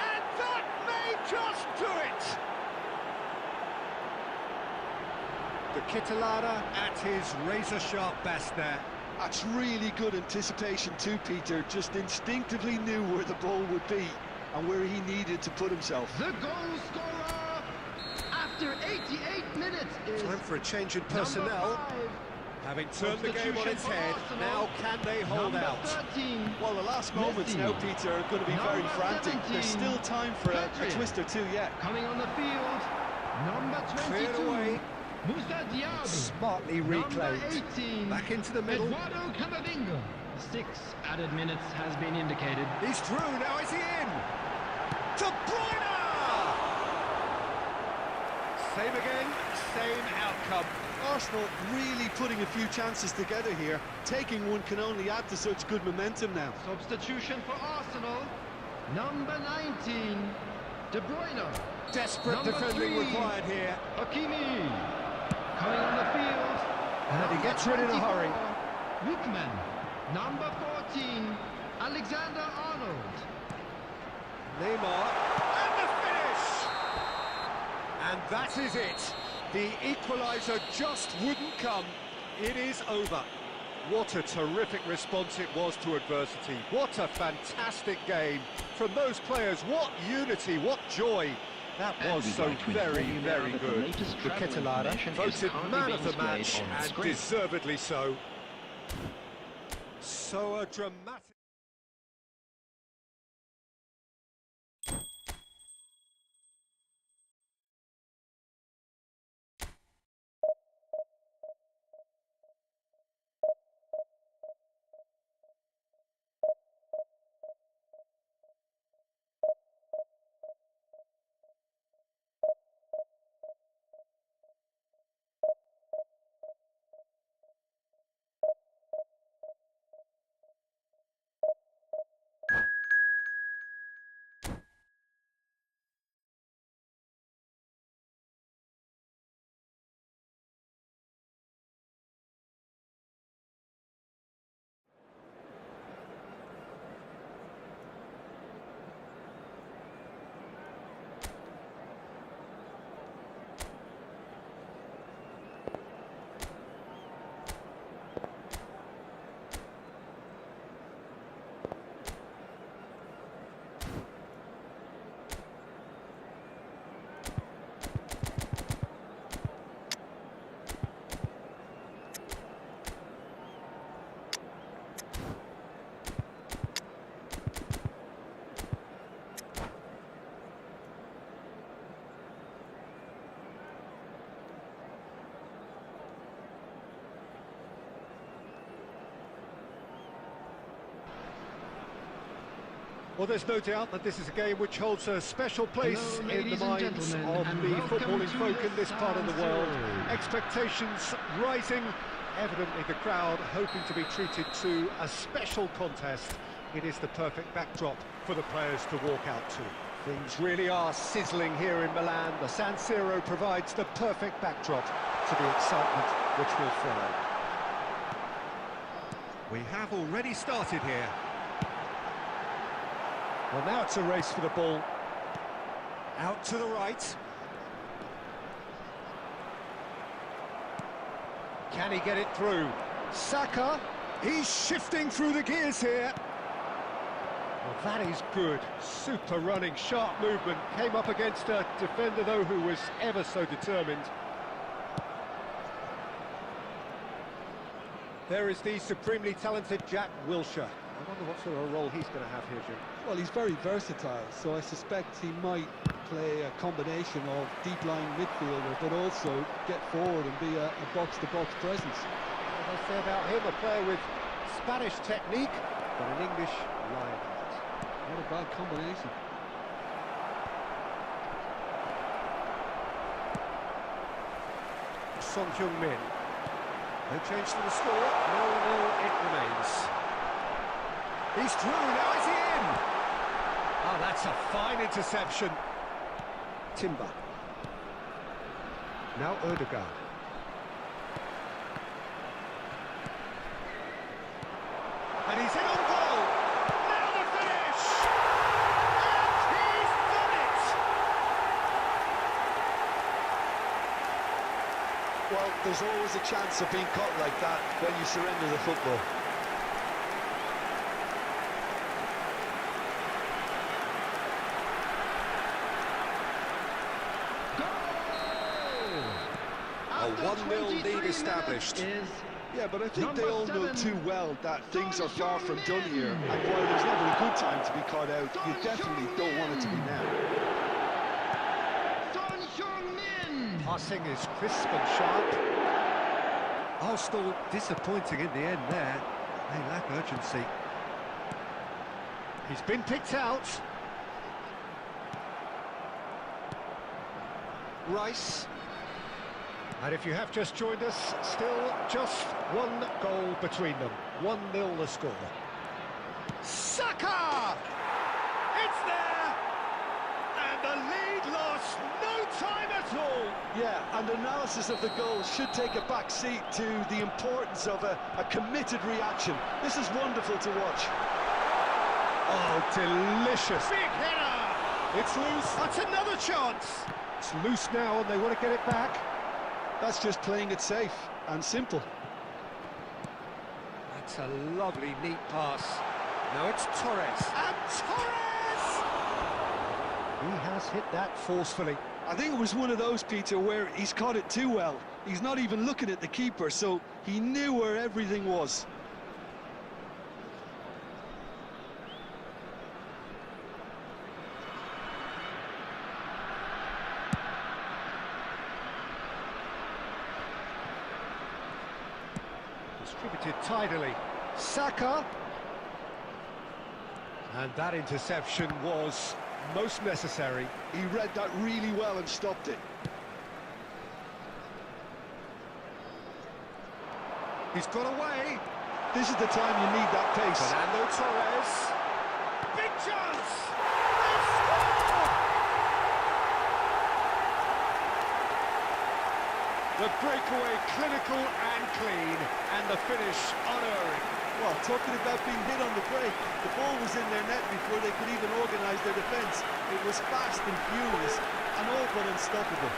And that may just do it! The Kitolada at his razor-sharp best there. That's really good anticipation too, Peter. Just instinctively knew where the ball would be and where he needed to put himself. The goal scorer after 88 minutes is time for a change in personnel. Having turned the game on its head, now can and they hold Number out. 13. Well, the last moments Messi. now, Peter, are going to be very Number frantic. 17. There's still time for a Pedri. twist or two yet. Coming on the field, number 22. Cleared away. Musa Diaby. Smartly Number reclaimed. 18. Back into the middle. Eduardo Camavinga. 6 added minutes has been indicated. He's through, now is he in? De Bruyne! Same again, same outcome. Arsenal really putting a few chances together here. Taking one can only add to such good momentum now. Substitution for Arsenal, number 19, De Bruyne. Desperate Number defending 3, required here. Hakimi. Coming on the field, And he gets rid in a hurry. Lookman. Number 14, Alexander-Arnold. Neymar, and the finish! And that is it. The equaliser just wouldn't come. It is over. What a terrific response it was to adversity. What a fantastic game. From those players, what unity, what joy. That was so very, very good. The Ketelada voted man of the match, and deservedly so. So a dramatic... Well, there's no doubt that this is a game which holds a special place in the minds of the footballing folk in this part of the world. Expectations rising, evidently the crowd hoping to be treated to a special contest. It is the perfect backdrop for the players to walk out to. Things really are sizzling here in Milan. The San Siro provides the perfect backdrop to the excitement which will follow. We have already started here. Well, now it's a race for the ball. Out to the right. Can he get it through? Saka, he's shifting through the gears here. Well, that is good. Super running, sharp movement. Came up against a defender, though, who was ever so determined. There is the supremely talented Jack Wilshere. I wonder what sort of a role he's going to have here, Jim. Well, he's very versatile, so I suspect he might play a combination of deep-lying midfielder, but also get forward and be a box-to-box presence. As I say about him, a player with Spanish technique, but an English line heart. Not a bad combination. Son Heung-min. No change to the score. 0-0 it remains. He's through, now is he in? Oh, that's a fine interception. Timber. Now Ødegaard. And he's in on goal. Now the finish! And he's done it! Well, there's always a chance of being caught like that when you surrender the football. A 1-0 lead established. Yeah, but I think Number they all know 7. too well that things are far from done here. And while there's never a good time to be caught out, you definitely don't want it to be now. Passing is crisp and sharp. Arsenal disappointing in the end there. They lack urgency. He's been picked out. Rice. And if you have just joined us, still just one goal between them. 1-0 the score. Saka! It's there! And the lead lost no time at all! Yeah, and analysis of the goal should take a back seat to the importance of a committed reaction. This is wonderful to watch. Oh, delicious! Big header! It's loose. That's another chance! It's loose now and they want to get it back. That's just playing it safe and simple. That's a lovely, neat pass. Now it's Torres. And Torres! He has hit that forcefully. I think it was one of those, Peter, where he's caught it too well. He's not even looking at the keeper, so he knew where everything was. Distributed tidily. Saka. And that interception was most necessary. He read that really well and stopped it. He's got away. This is the time you need that pace. Fernando Torres. Big chance! They score! The breakaway clinical and clean, and the finish unerring. Well, talking about being hit on the break, the ball was in their net before they could even organise their defence. It was fast and furious, and all but unstoppable.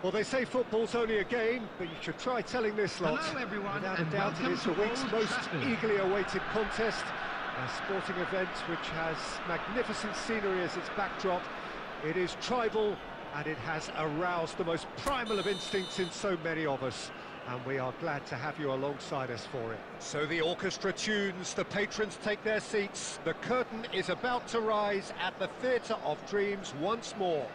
Well, they say football's only a game, but you should try telling this lot. Hello, everyone, Without a and doubt, it welcome is the to week's Old most Trafford. eagerly awaited contest. A sporting event which has magnificent scenery as its backdrop. It is tribal, and it has aroused the most primal of instincts in so many of us. And we are glad to have you alongside us for it. So the orchestra tunes, the patrons take their seats. The curtain is about to rise at the Theatre of Dreams once more.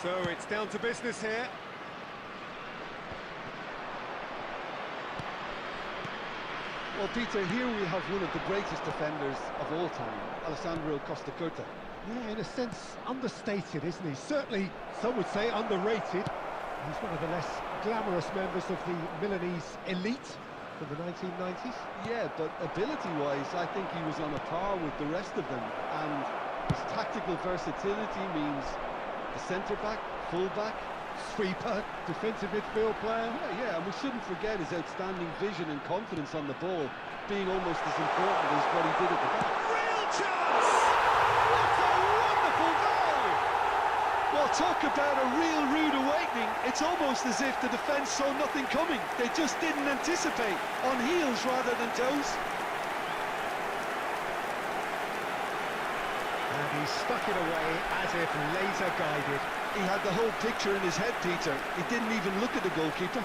So it's down to business here. Well, Peter, here we have one of the greatest defenders of all time, Alessandro Costa Curta. Yeah, in a sense, understated, isn't he? Certainly, some would say underrated. He's one of the less glamorous members of the Milanese elite from the 1990s. Yeah, but ability-wise, I think he was on a par with the rest of them. And his tactical versatility means the centre-back, full-back, Sweeper, defensive midfield player. Yeah, and we shouldn't forget his outstanding vision and confidence on the ball, being almost as important as what he did at the back. Real chance! What a wonderful goal! Well, talk about a real rude awakening. It's almost as if the defence saw nothing coming. They just didn't anticipate, on heels rather than toes. And he stuck it away as if laser guided. He had the whole picture in his head, Peter. He didn't even look at the goalkeeper.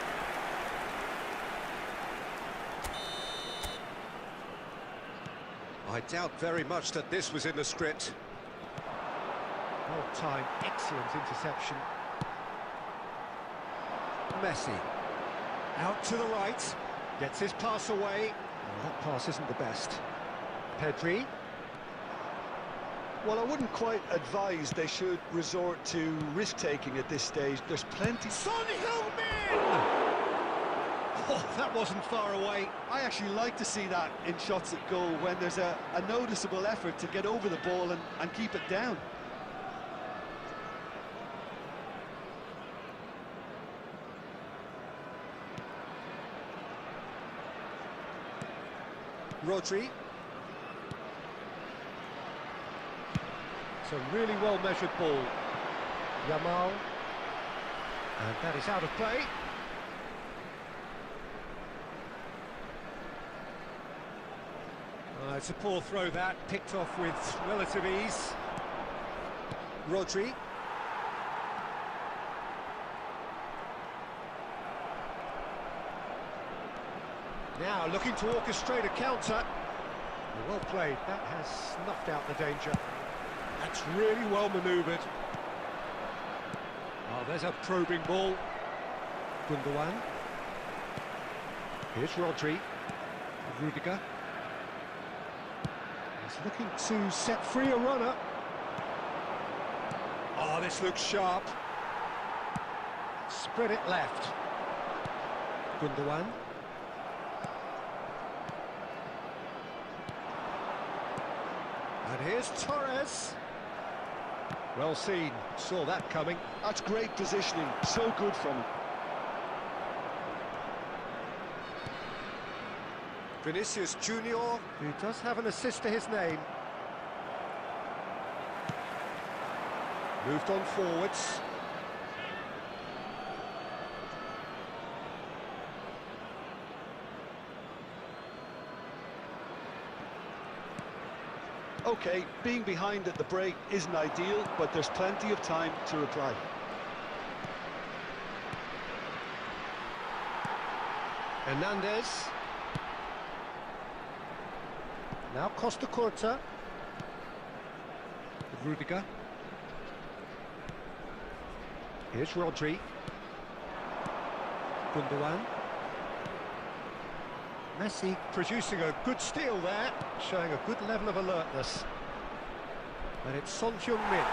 I doubt very much that this was in the script. Well-timed, excellent interception. Messi. Out to the right. Gets his pass away. Well, that pass isn't the best. Pedri. Well, I wouldn't quite advise they should resort to risk-taking at this stage. There's plenty... Son Heung-min! Oh, that wasn't far away. I actually like to see that in shots at goal when there's a noticeable effort to get over the ball and keep it down. Rodri. It's a really well-measured ball. Yamal. And that is out of play. It's a poor throw that, picked off with relative ease. Rodri. Now looking to orchestrate a counter. Well played, that has snuffed out the danger. That's really well manoeuvred. Oh, there's a probing ball. Gundogan. Here's Rodri. Rudiger. He's looking to set free a runner. Oh, this looks sharp. Spread it left. Gundogan. And here's Torres. Well seen, saw that coming. That's great positioning, so good from him. Vinicius Junior, who does have an assist to his name. Moved on forwards. Okay, being behind at the break isn't ideal, but there's plenty of time to reply. Hernandez. Now Costa Curta. Rudiger. Here's Rodri. Gundogan. Messi producing a good steal there, showing a good level of alertness. And it's Son Heung-min.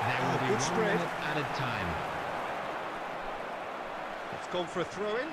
There will be good 1 spread. minute added time. It's gone for a throw-in.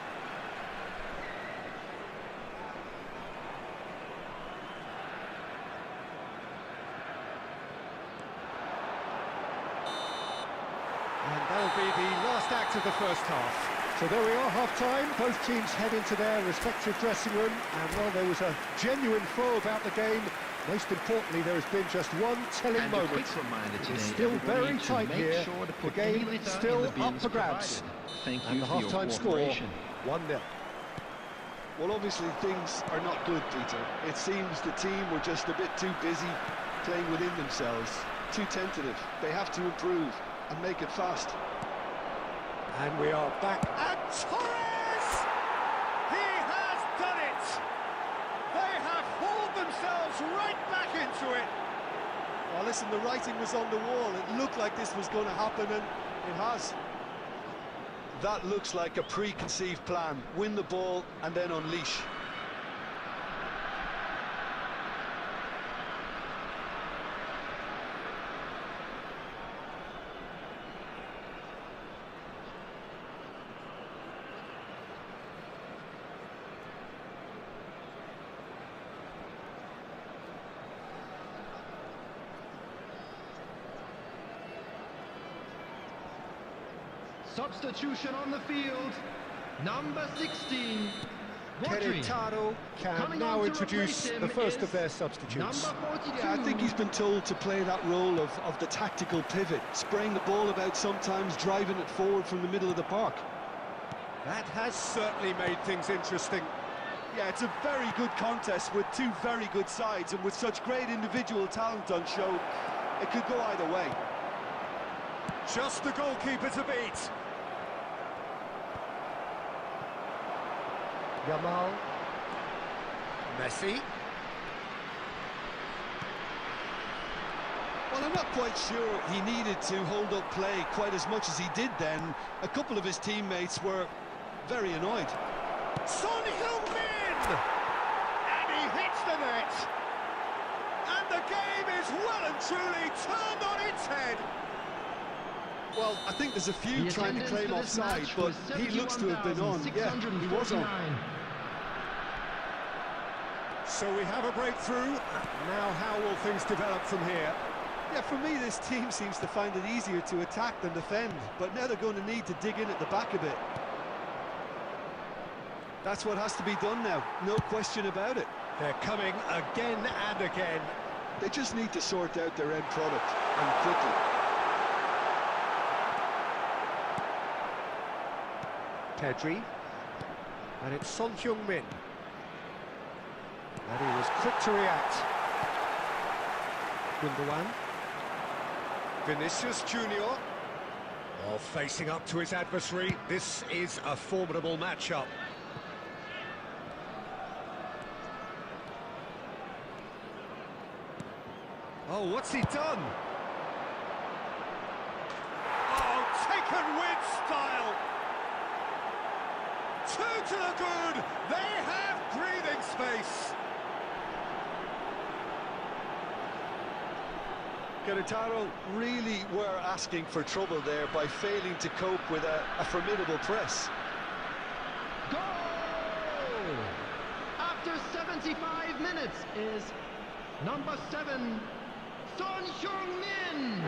And that'll be the last act of the first half. So there we are, half-time. Both teams head into their respective dressing room. And, well, there was a genuine flow about the game. Most importantly, there has been just one telling And moment. a quick reminder today, It's still very tight here. Sure to The put game any litter still in the up bins for grabs. provided. Thank And you the for your half-time score, cooperation. 1-0. Well, obviously things are not good, Peter. It seems the team were just a bit too busy playing within themselves, too tentative. They have to improve and make it fast. And we are back. And Torres! He has done it! They have hauled themselves right back into it. Well, listen, the writing was on the wall. It looked like this was going to happen, and it has. That looks like a preconceived plan. Win the ball and then unleash. Substitution on the field. Number 16, Rodri. Keretaro can Coming now on to introduce replace him the first is of their substitutes. Number 42. Yeah, I think he's been told to play that role of the tactical pivot, spraying the ball about sometimes, driving it forward from the middle of the park. That has certainly made things interesting. Yeah, it's a very good contest with two very good sides, and with such great individual talent on show, it could go either way. Just the goalkeeper to beat. Yamal. Messi. Well, I'm not quite sure he needed to hold up play quite as much as he did then. A couple of his teammates were very annoyed. Son Heung-min! And he hits the net! And the game is well and truly turned on its head! Well, I think there's a few The trying to attendance claim for this offside, match but was he looks to have been on. Yeah, he was on. 71,649. So we have a breakthrough. Now how will things develop from here? Yeah, for me, this team seems to find it easier to attack than defend, but now they're going to need to dig in at the back a bit. That's what has to be done now, no question about it. They're coming again and again. They just need to sort out their end product, and quickly. Pedri. And it's Son Heung-min. And he was quick to react. Gundogan. Vinicius Junior. While facing up to his adversary, this is a formidable matchup. Oh, what's he done? Oh, taken with style! Two to the good! They have breathing space! Keretaro really were asking for trouble there by failing to cope with a formidable press. Goal! After 75 minutes is number 7, Son Heung-min.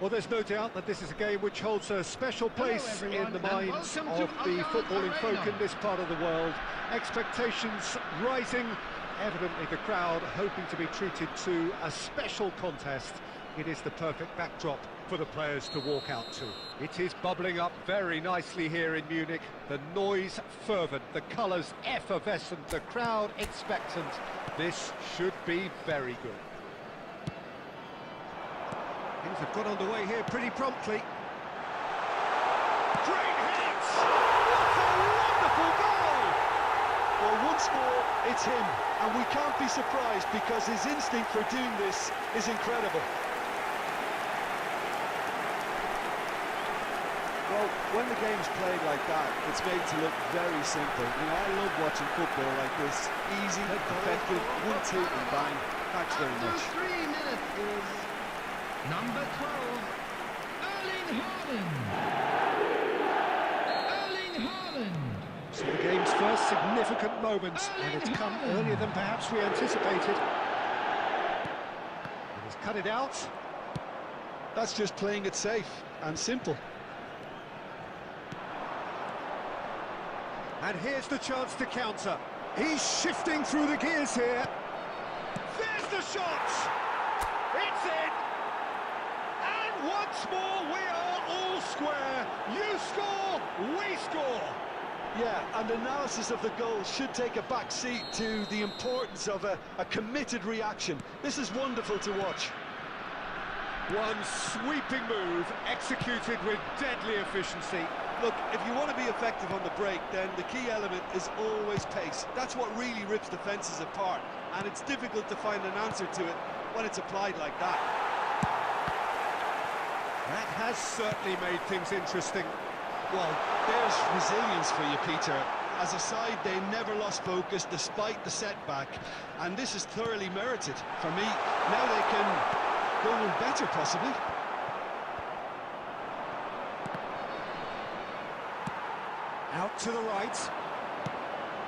Well, there's no doubt that this is a game which holds a special place in the minds of the footballing folk in this part of the world. Expectations rising, evidently the crowd hoping to be treated to a special contest. It is the perfect backdrop for the players to walk out to. It is bubbling up very nicely here in Munich. The noise fervent, the colours effervescent, the crowd expectant. This should be very good. Things have got underway here pretty promptly. Great hit! What a wonderful goal! Well, once more, it's him, and we can't be surprised because his instinct for doing this is incredible. Well, when the game's played like that, it's made to look very simple. You know, I love watching football like this. Easy, effective, 1-2 and bang. Thanks very much. After 3 minutes is number 12, Erling Haaland. Erling Haaland. So the game's first significant moment, and it's come earlier than perhaps we anticipated. And he's cut it out. That's just playing it safe and simple. And here's the chance to counter. He's shifting through the gears here. There's the shot! It's in! And once more we are all square. You score, we score. Yeah, and analysis of the goal should take a back seat to the importance of a committed reaction. This is wonderful to watch. One sweeping move, executed with deadly efficiency. Look, if you want to be effective on the break, then the key element is always pace. That's what really rips defences apart, and it's difficult to find an answer to it when it's applied like that. That has certainly made things interesting. Well, there's resilience for you, Peter. As a side, they never lost focus despite the setback, and this is thoroughly merited. For me, now they can go one better, possibly. Out to the right,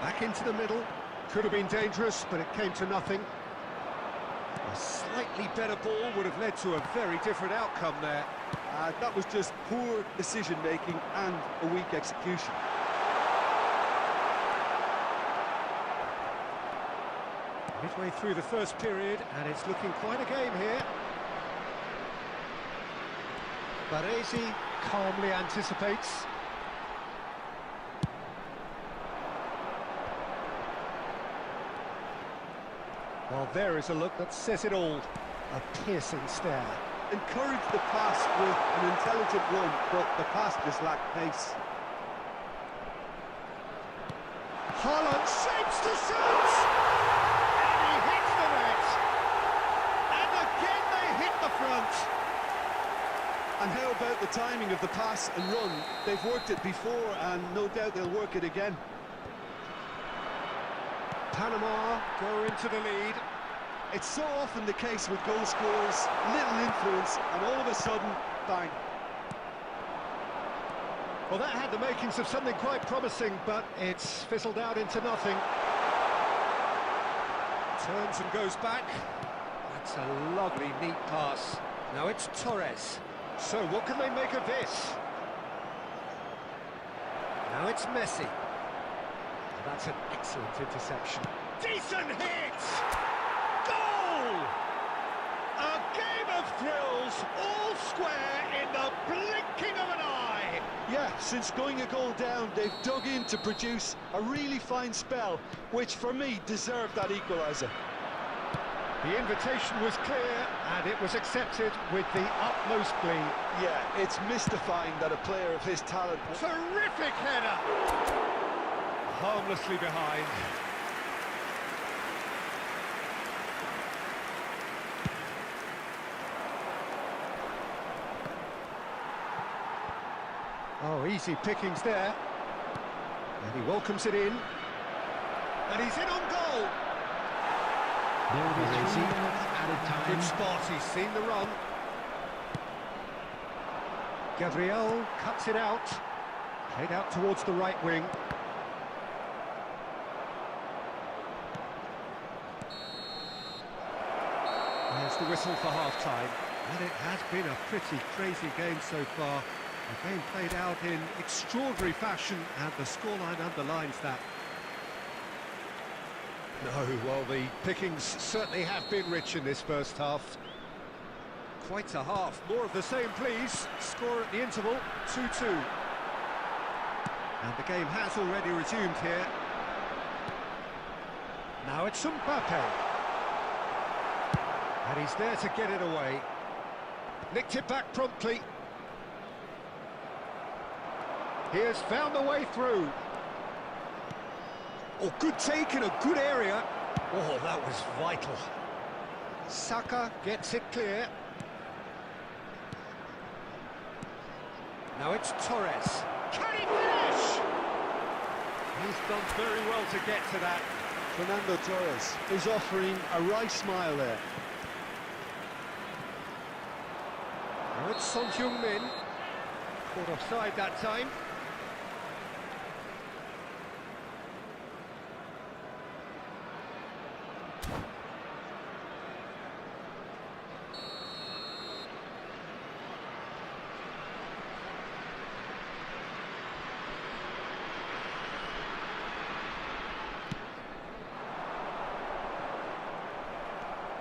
back into the middle. Could have been dangerous, but it came to nothing. A slightly better ball would have led to a very different outcome there. That was just poor decision-making and a weak execution. Midway through the first period, and it's looking quite a game here. Baresi calmly anticipates. Well, there is a look that says it all. A piercing stare. Encourage the pass with an intelligent run, but the pass just lacked pace. Haaland shapes to shoot! And he hits the net! And again they hit the front! And how about the timing of the pass and run? They've worked it before, and no doubt they'll work it again. Panama go into the lead. It's so often the case with goal scorers, little influence, and all of a sudden, bang. Well, that had the makings of something quite promising, but it's fizzled out into nothing. Turns and goes back. That's a lovely, neat pass. Now it's Torres. So what can they make of this? Now it's Messi. That's an excellent interception. Decent hit! Goal! A game of thrills, all square in the blinking of an eye. Yeah, since going a goal down, they've dug in to produce a really fine spell, which for me deserved that equaliser. The invitation was clear, and it was accepted with the utmost glee. Yeah, it's mystifying that a player of his talent... Terrific header! Harmlessly behind. Oh, easy pickings there. And he welcomes it in. And he's in on goal. There will be 3 minutes added time. Good spot, he's seen the run. Gabriel cuts it out. Played out towards the right wing. There's the whistle for half-time. And it has been a pretty crazy game so far. The game played out in extraordinary fashion, and the scoreline underlines that. No, well, the pickings certainly have been rich in this first half. Quite a half. More of the same, please. Score at the interval, 2-2. And the game has already resumed here. Now it's Mbappe. And he's there to get it away. Nicked it back promptly. He has found the way through. Oh, good take in a good area. Oh, that was vital. Saka gets it clear. Now it's Torres. Can he finish? He's done very well to get to that. Fernando Torres is offering a right smile there. Now it's Son Heung-min. Caught offside that time.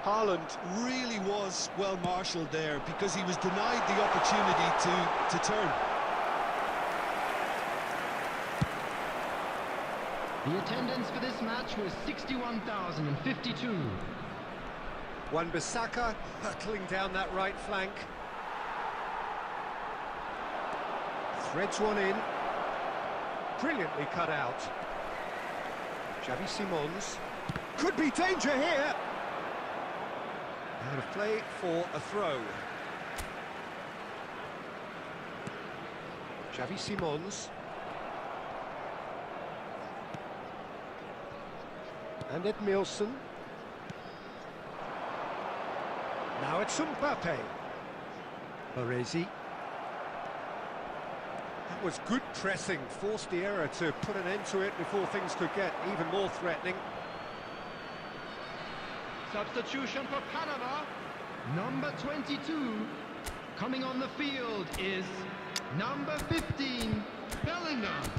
Haaland really was well marshalled there because he was denied the opportunity to turn. The attendance for this match was 61,052. Wan-Bissaka hurtling down that right flank. Threads one in. Brilliantly cut out. Xavi Simons. Could be danger here. Out of play for a throw. Xavi Simons. And Edmilson. Now it's Mbappe. Baresi. That was good pressing, forced the error to put an end to it before things could get even more threatening. Substitution for Panama. Number 22. Coming on the field is number 15, Bellingham.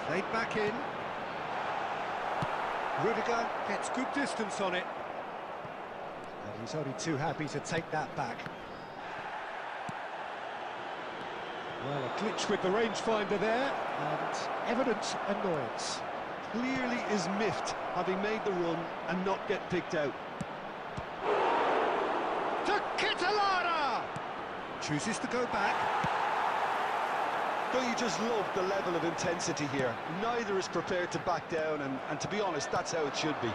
Played back in. Rudiger gets good distance on it. And he's only too happy to take that back. Well, a glitch with the rangefinder there, and evident annoyance. Clearly is miffed, having made the run and not get picked out. To Catalana! Chooses to go back. Don't you just love the level of intensity here? Neither is prepared to back down, and to be honest, that's how it should be.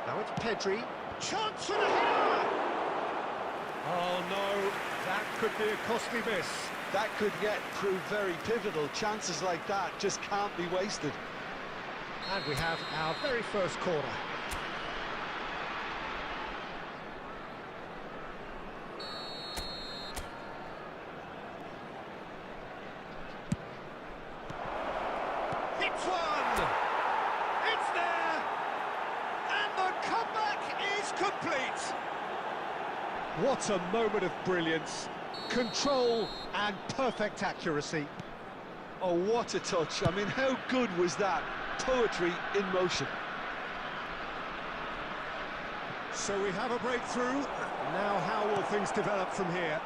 Now it's Pedri. Chance for the header! Oh no, that could be a costly miss. That could yet prove very pivotal. Chances like that just can't be wasted. And we have our very first corner. It's one! It's there! And the comeback is complete! What a moment of brilliance. Control and perfect accuracy. Oh, what a touch. I mean, how good was that? Poetry in motion. So we have a breakthrough. Now how will things develop from here?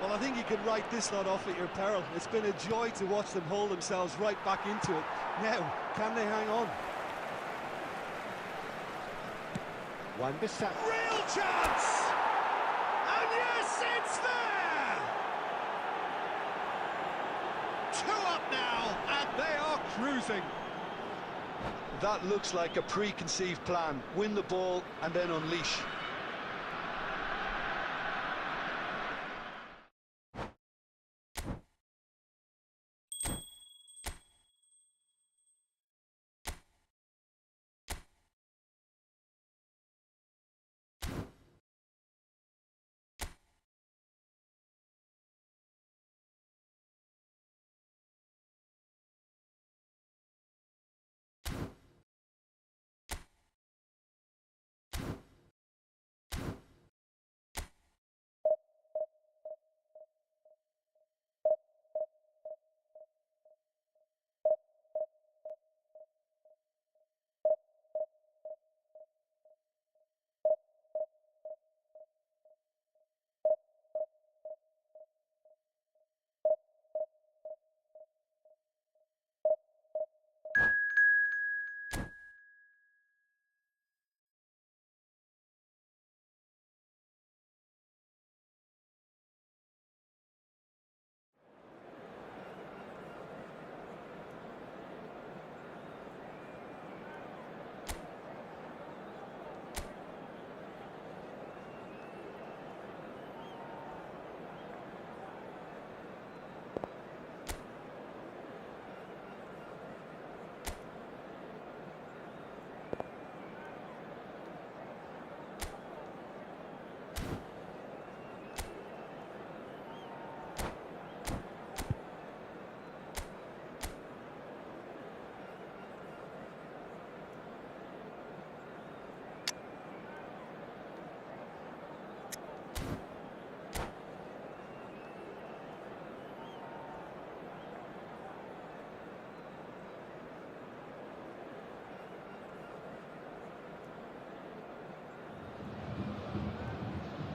Well, I think you can write this lot off at your peril. It's been a joy to watch them hold themselves right back into it. Now, can they hang on? Wan-Bissaka. Real chance! And yes, it's there! 2 up now, and they are cruising. That looks like a preconceived plan. Win the ball and then unleash.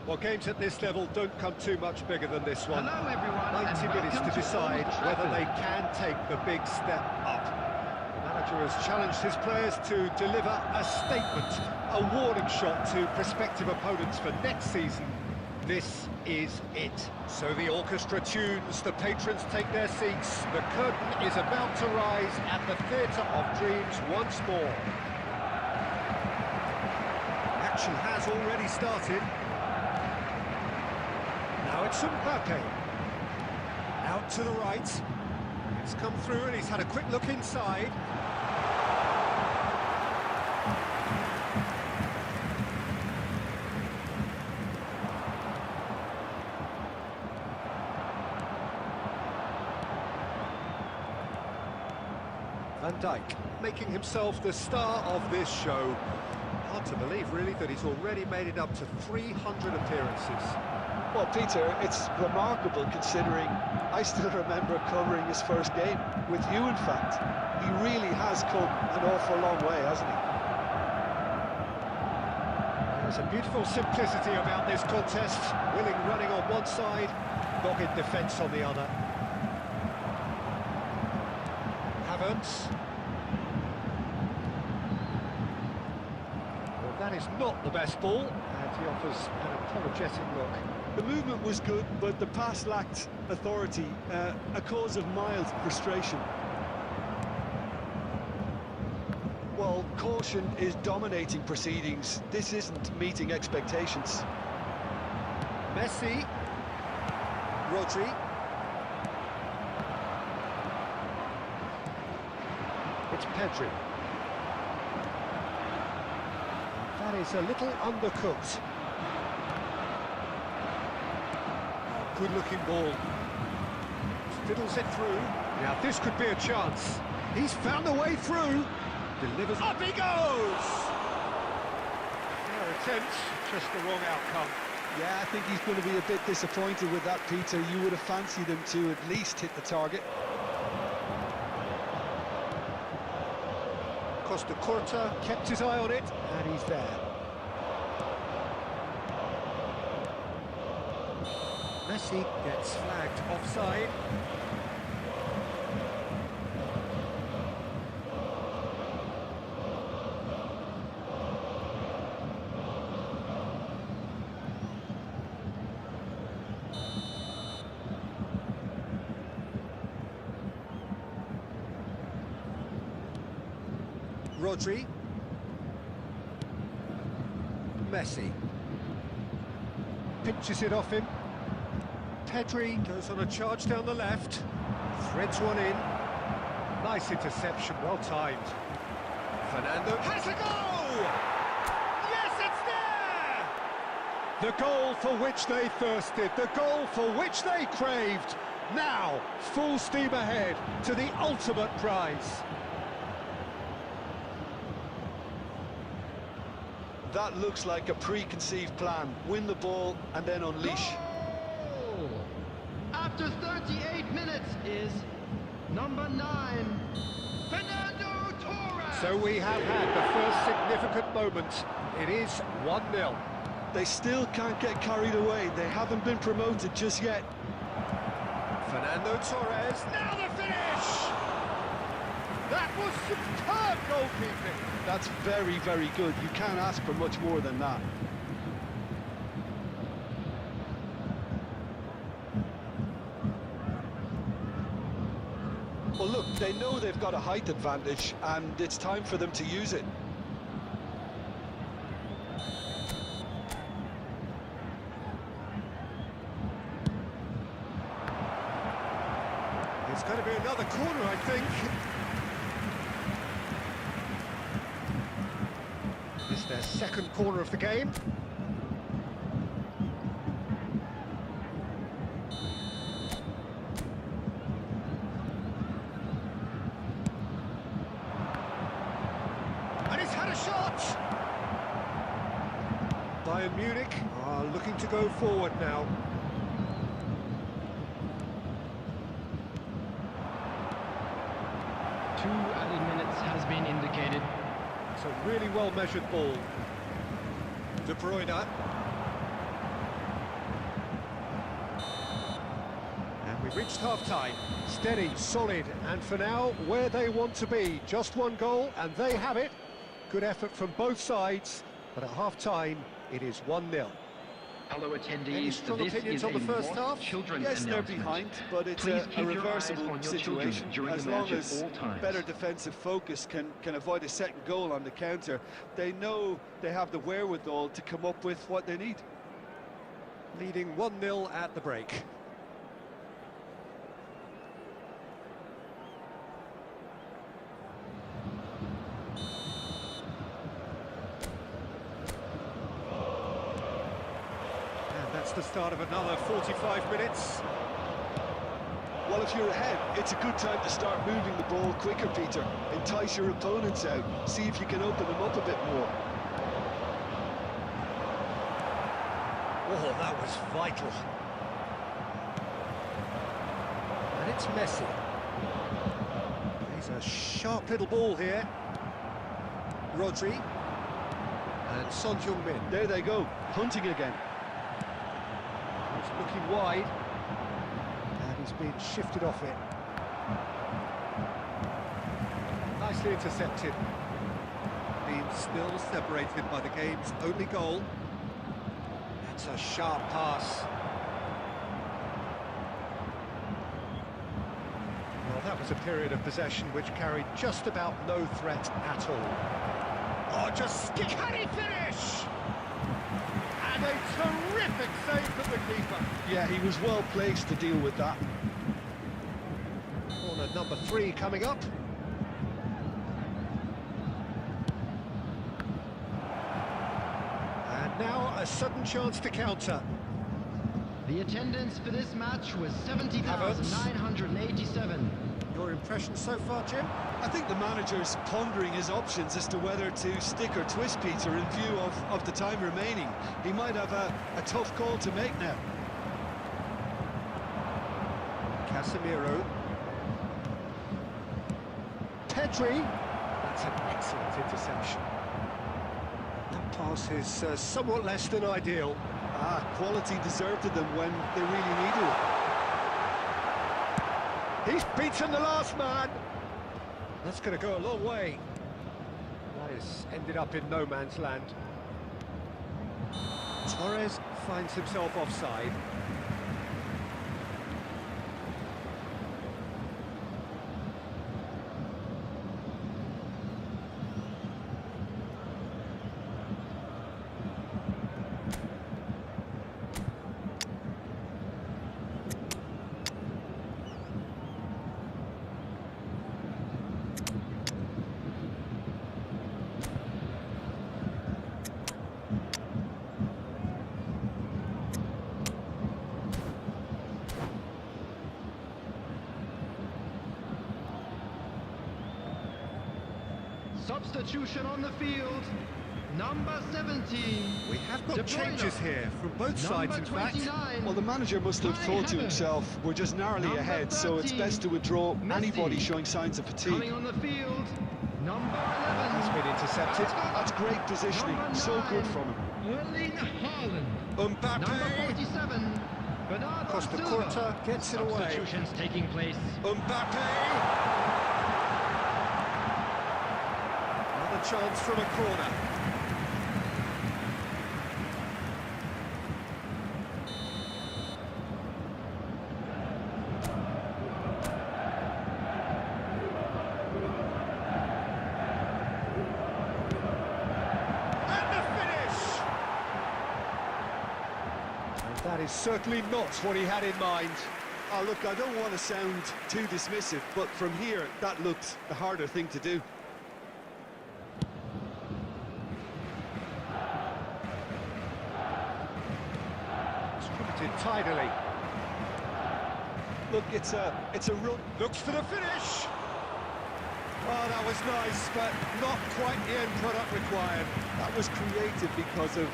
Well, games at this level don't come too much bigger than this one. Hello, everyone, 90 minutes to decide whether they can take the big step up. The manager has challenged his players to deliver a statement, a warning shot to prospective opponents for next season. This is it. So the orchestra tunes, the patrons take their seats. The curtain is about to rise at the Theatre of Dreams once more. Action has already started. Now it's Mbappe. Out to the right. It's come through and he's had a quick look inside. Van Dijk making himself the star of this show. Hard to believe, really, that he's already made it up to 300 appearances. Well, Peter, it's remarkable considering I still remember covering his first game, with you in fact. He really has come an awful long way, hasn't he? There's a beautiful simplicity about this contest. Willing running on one side, dogged defence on the other. Havertz. Well, that is not the best ball, and he offers an apologetic look. The movement was good, but the pass lacked authority, a cause of mild frustration. Well, caution is dominating proceedings. This isn't meeting expectations. Messi. Rodri. It's Pedri. That is a little undercooked. Good-looking ball. Fiddles it through. Now this could be a chance. He's found a way through. Delivers. Up he goes! Their attempts, just the wrong outcome. Yeah, I think he's going to be a bit disappointed with that, Peter. You would have fancied him to at least hit the target. Costa Curta kept his eye on it, and he's there. Messi gets flagged offside. Rodri. Messi. Pinches it off him. Pedri goes on a charge down the left. Threads one in. Nice interception, well timed. Fernando has a goal! Yes, it's there! The goal for which they thirsted, the goal for which they craved. Now, full steam ahead to the ultimate prize. That looks like a preconceived plan. Win the ball and then unleash. Goal! After 38 minutes is number 9, Fernando Torres. So we have had the first significant moment. It is 1-0. They still can't get carried away. They haven't been promoted just yet. Fernando Torres, now the finish! That was superb goalkeeping. That's very, very good. You can't ask for much more than that. Well, look, they know they've got a height advantage, and it's time for them to use it. It's going to be another corner, I think. It's their second corner of the game. And he's had a shot! Bayern Munich are looking to go forward now. Two added minutes has been indicated. It's a really well-measured ball. De Bruyne. And we've reached half-time. Steady, solid, and for now, where they want to be. Just one goal, and they have it. Good effort from both sides, but at half-time, it is 1-0. Hello Any attendees, strong this opinions is on the a first lost half? children's Yes, they're announcement. behind, but it's Please a keep your eyes reversible on your children situation. during As the long match at as all times. better defensive focus can avoid a second goal on the counter, they know they have the wherewithal to come up with what they need. Leading 1-0 at the break. And that's the start of another 45 minutes. Well, if you're ahead, it's a good time to start moving the ball quicker, Peter. Entice your opponents out. See if you can open them up a bit more. Oh, that was vital. And it's Messi. He's a sharp little ball here. Rodri. And Son Heung-min. There they go, hunting again. He's looking wide. And he's been shifted off it. Nicely intercepted. Being still separated by the game's only goal. That's a sharp pass. Well, that was a period of possession which carried just about no threat at all. Oh, just can he finish? And a terrific save from the keeper. Yeah, he was well placed to deal with that. Corner number 3 coming up. And now a sudden chance to counter. The attendance for this match was 70,987. Your impression so far, Jim? I think the manager's pondering his options as to whether to stick or twist Peter in view of the time remaining. He might have a tough call to make now. Casemiro. Pedri. That's an excellent interception. That pass is somewhat less than ideal. Quality deserted them when they really needed it. He's beaten the last man. That's going to go a long way. That has ended up in no man's land. Torres finds himself offside. Substitution on the field, number 17. We have got changes here from both sides, in fact. Well, the manager must have thought to himself, we're just narrowly ahead, so it's best to withdraw anybody showing signs of fatigue. Coming on the field, number 11. He's been intercepted. That's great positioning, so good from him. Erling Haaland. Mbappe. Number 47, Bernardo Costa Silva. Curta gets it away. Substitutions taking place. Mbappe. Another chance from a corner. That is certainly not what he had in mind. Oh, look, I don't want to sound too dismissive, but from here, that looked the harder thing to do. Distributed tidily. Look, it's a run. Looks for the finish. Oh, that was nice, but not quite the end product required. That was created because of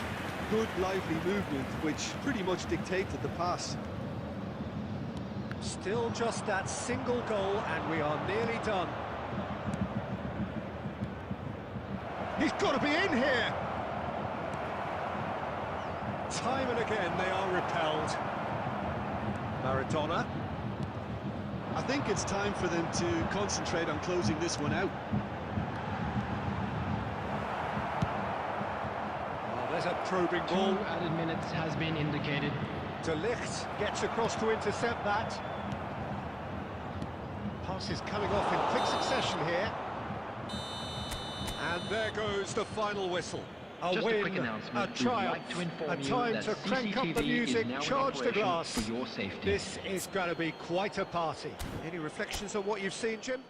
good, lively movement, which pretty much dictated the pass. Still just that single goal, and we are nearly done. He's got to be in here! Time and again, they are repelled. Maradona. I think it's time for them to concentrate on closing this one out. There's a probing ball. 2 added minutes has been indicated. De Ligt gets across to intercept that. Pass is coming off in quick succession here. And there goes the final whistle. A Just win, a quick announcement. a triumph, We'd like to inform a you time that to crank up the CCTV music, is now in charge the operation glass. for your safety. This is going to be quite a party. Any reflections on what you've seen, Jim?